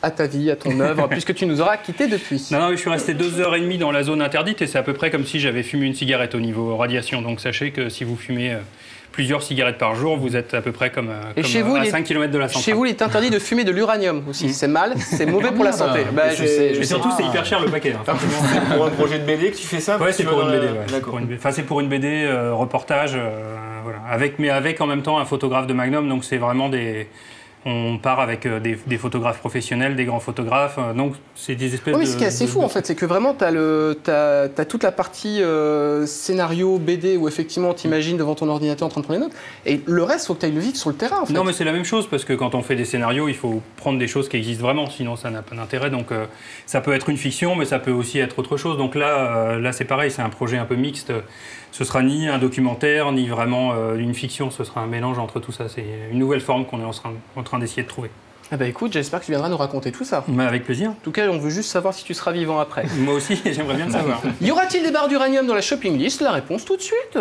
à ta vie, à ton œuvre, puisque tu nous auras quittés depuis. Non, je suis resté 2h30 dans la zone interdite et c'est à peu près comme si j'avais fumé une cigarette au niveau radiation. Donc sachez que si vous fumez plusieurs cigarettes par jour, vous êtes à peu près comme à 5 km de la centrale. Chez vous, il est interdit de fumer de l'uranium aussi. C'est mal, c'est mauvais pour la santé. Et surtout, c'est hyper cher le paquet. C'est pour un projet de BD que tu fais ça? Ouais, c'est pour une BD. Enfin, c'est pour une BD reportage, voilà. Avec en même temps un photographe de Magnum, donc c'est vraiment on part avec des photographes professionnels, des grands photographes, donc c'est des espèces ce qui est assez fou en fait, c'est que vraiment t'as toute la partie scénario, BD, où effectivement t'imagines devant ton ordinateur en train de prendre les notes, et le reste, faut que t'ailles le vivre sur le terrain en fait. Non mais c'est la même chose, parce que quand on fait des scénarios, il faut prendre des choses qui existent vraiment, sinon ça n'a pas d'intérêt, donc ça peut être une fiction, mais ça peut aussi être autre chose, donc là c'est pareil, c'est un projet un peu mixte. Ce sera ni un documentaire, ni vraiment une fiction, ce sera un mélange entre tout ça. C'est une nouvelle forme qu'on est en train d'essayer de trouver. Ah bah écoute, j'espère que tu viendras nous raconter tout ça. Bah avec plaisir. En tout cas, on veut juste savoir si tu seras vivant après. Moi aussi, j'aimerais bien le savoir. Y aura-t-il des barres d'uranium dans la shopping list? La réponse tout de suite.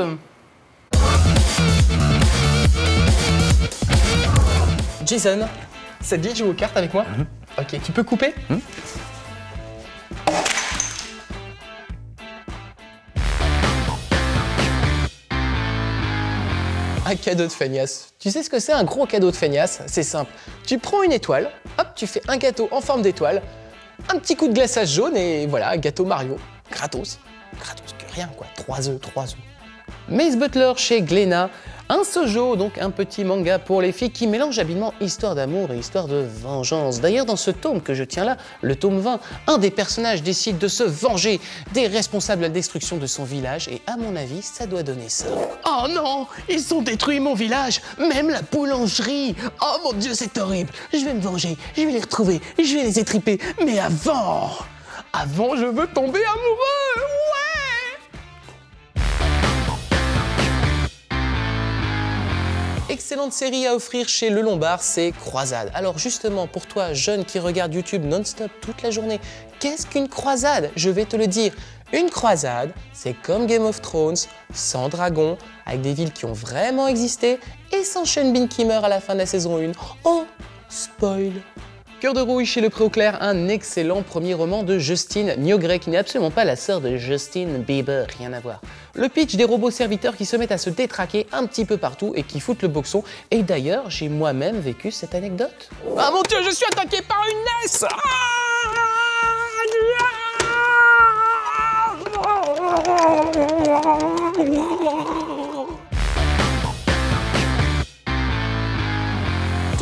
Jason, ça te dit de jouer aux cartes avec moi? Ok, tu peux couper? Un cadeau de feignasse. Tu sais ce que c'est un gros cadeau de feignasse? C'est simple. Tu prends une étoile, hop, tu fais un gâteau en forme d'étoile, un petit coup de glaçage jaune et voilà, gâteau Mario. Gratos. Gratos que rien quoi, 3 œufs. Mace Butler chez Glénat. Un shoujo, donc un petit manga pour les filles qui mélange habilement histoire d'amour et histoire de vengeance. D'ailleurs, dans ce tome que je tiens là, le tome 20, un des personnages décide de se venger des responsables de la destruction de son village et à mon avis, ça doit donner ça. Oh non, ils ont détruit mon village, même la boulangerie. Oh mon Dieu, c'est horrible. Je vais me venger, je vais les retrouver, je vais les étriper. Mais avant, je veux tomber amoureux. Ouais. Excellente série à offrir chez Le Lombard, c'est Croisade. Alors justement, pour toi, jeune qui regarde YouTube non-stop toute la journée, qu'est-ce qu'une croisade? Je vais te le dire. Une croisade, c'est comme Game of Thrones, sans dragons, avec des villes qui ont vraiment existé et sans Sean Bean qui meurt à la fin de la saison 1. Oh, spoil! Cœur de rouille chez Le Pré au Clair, un excellent premier roman de Justine Niogret, qui n'est absolument pas la sœur de Justin Bieber, rien à voir. Le pitch des robots serviteurs qui se mettent à se détraquer un petit peu partout et qui foutent le boxon. Et d'ailleurs, j'ai moi-même vécu cette anecdote. Ah mon Dieu, je suis attaqué par une NES!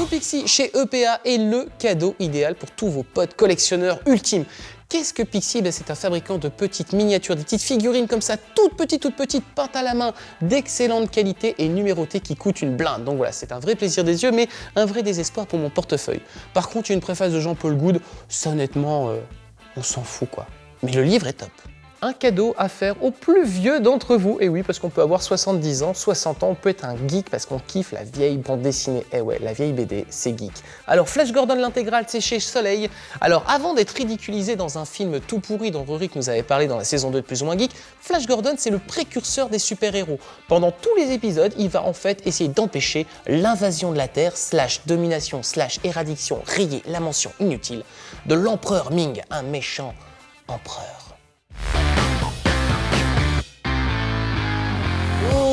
Pixie chez EPA est le cadeau idéal pour tous vos potes collectionneurs ultimes. Qu'est-ce que Pixie? C'est un fabricant de petites miniatures, des petites figurines comme ça, toutes petites, peintes à la main, d'excellente qualité et numérotées qui coûtent une blinde. Donc voilà, c'est un vrai plaisir des yeux, mais un vrai désespoir pour mon portefeuille. Par contre, il y a une préface de Jean-Paul Goude, ça honnêtement, on s'en fout quoi. Mais le livre est top. Un cadeau à faire aux plus vieux d'entre vous. Et oui, parce qu'on peut avoir 70 ans, 60 ans, on peut être un geek parce qu'on kiffe la vieille bande dessinée. Eh ouais, la vieille BD, c'est geek. Alors, Flash Gordon l'intégrale, c'est chez Soleil. Alors, avant d'être ridiculisé dans un film tout pourri dont Rurik nous avait parlé dans la saison 2 de Plus ou moins Geek, Flash Gordon, c'est le précurseur des super-héros. Pendant tous les épisodes, il va en fait essayer d'empêcher l'invasion de la Terre, /domination, /éradiction, rayer la mention inutile, de l'empereur Ming, un méchant empereur.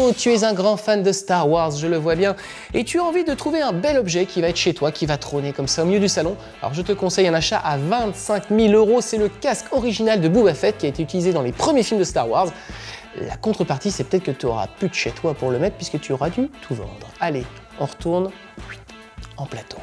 Nico, tu es un grand fan de Star Wars, je le vois bien, et tu as envie de trouver un bel objet qui va être chez toi, qui va trôner comme ça au milieu du salon. Alors je te conseille un achat à 25 000 €, c'est le casque original de Boba Fett qui a été utilisé dans les premiers films de Star Wars. La contrepartie, c'est peut-être que tu auras plus de chez toi pour le mettre puisque tu auras dû tout vendre. Allez, on retourne en plateau.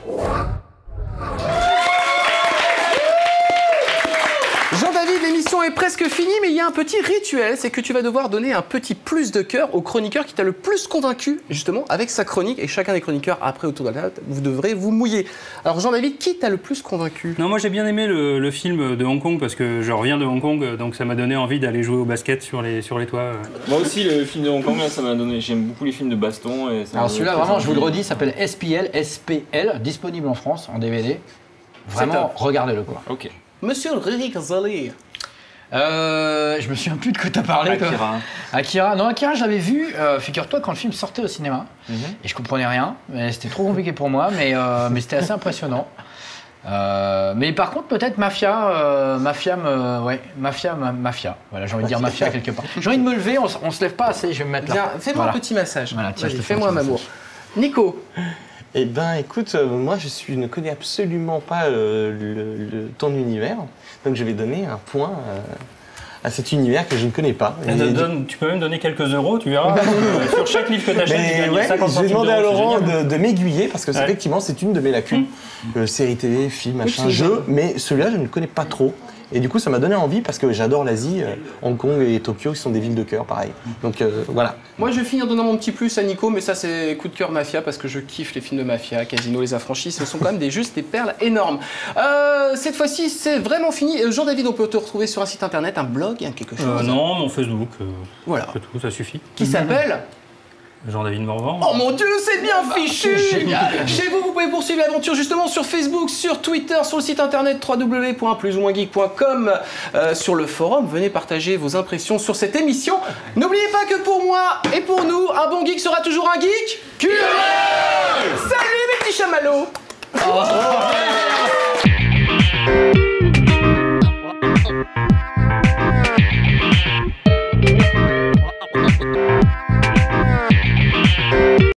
Jean-David, l'émission est presque finie, mais il y a un petit rituel, c'est que tu vas devoir donner un petit plus de cœur au chroniqueur qui t'a le plus convaincu, justement, avec sa chronique. Et chacun des chroniqueurs, après, autour de la table, vous devrez vous mouiller. Alors Jean-David, qui t'a le plus convaincu? Non, moi j'ai bien aimé le film de Hong Kong, parce que je reviens de Hong Kong, donc ça m'a donné envie d'aller jouer au basket sur les toits. Moi aussi, le film de Hong Kong, là, ça m'a donné... J'aime beaucoup les films de baston. Et ça. Alors celui-là, vraiment, je vous le redis, s'appelle SPL, disponible en France, en DVD. Vraiment, regardez-le, quoi. Ok. Monsieur Riri Ghazali. Je me souviens plus de quoi t'as parlé. Akira. Non, Akira, je l'avais vu, figure-toi, quand le film sortait au cinéma. Et je comprenais rien. C'était trop compliqué pour moi, mais c'était assez impressionnant. Mais par contre, peut-être Mafia. Voilà, j'ai envie de dire Mafia quelque part. J'ai envie de me lever, on se lève pas assez, je vais me mettre là. Viens, fais-moi un petit massage. Voilà, tiens, fais-moi un amour. Nico. Eh ben, écoute, moi je ne connais absolument pas ton univers, donc je vais donner un point à cet univers que je ne connais pas. Tu peux même donner quelques euros, tu verras. Sur chaque livre que tu achètes, tu gagnes 50 je centimes vais demander à d'euros, Laurent c'est génial. de m'aiguiller, parce que effectivement, c'est une de mes lacunes. Série télé, film, machin, jeu, mais celui-là, je ne connais pas trop. Et du coup, ça m'a donné envie parce que j'adore l'Asie, Hong Kong et Tokyo, qui sont des villes de cœur, pareil. Donc voilà. Moi, je vais finir en donnant mon petit plus à Nico, mais ça, c'est coup de cœur mafia parce que je kiffe les films de mafia, Casino, Les Affranchis, ce sont quand même juste des perles énormes. Cette fois-ci, c'est vraiment fini. Jean-David, on peut te retrouver sur un site internet, un blog, quelque chose? Non, mon Facebook. Voilà. C'est tout, ça suffit. Qui s'appelle Jean-David Morvan. Oh mon Dieu, c'est bien fichu! Génial. Chez vous, vous pouvez poursuivre l'aventure justement sur Facebook, sur Twitter, sur le site internet www.plusoumoingeek.com, sur le forum. Venez partager vos impressions sur cette émission. N'oubliez pas que pour moi et pour nous, un bon geek sera toujours un geek curieux. Salut mes petits chamallows.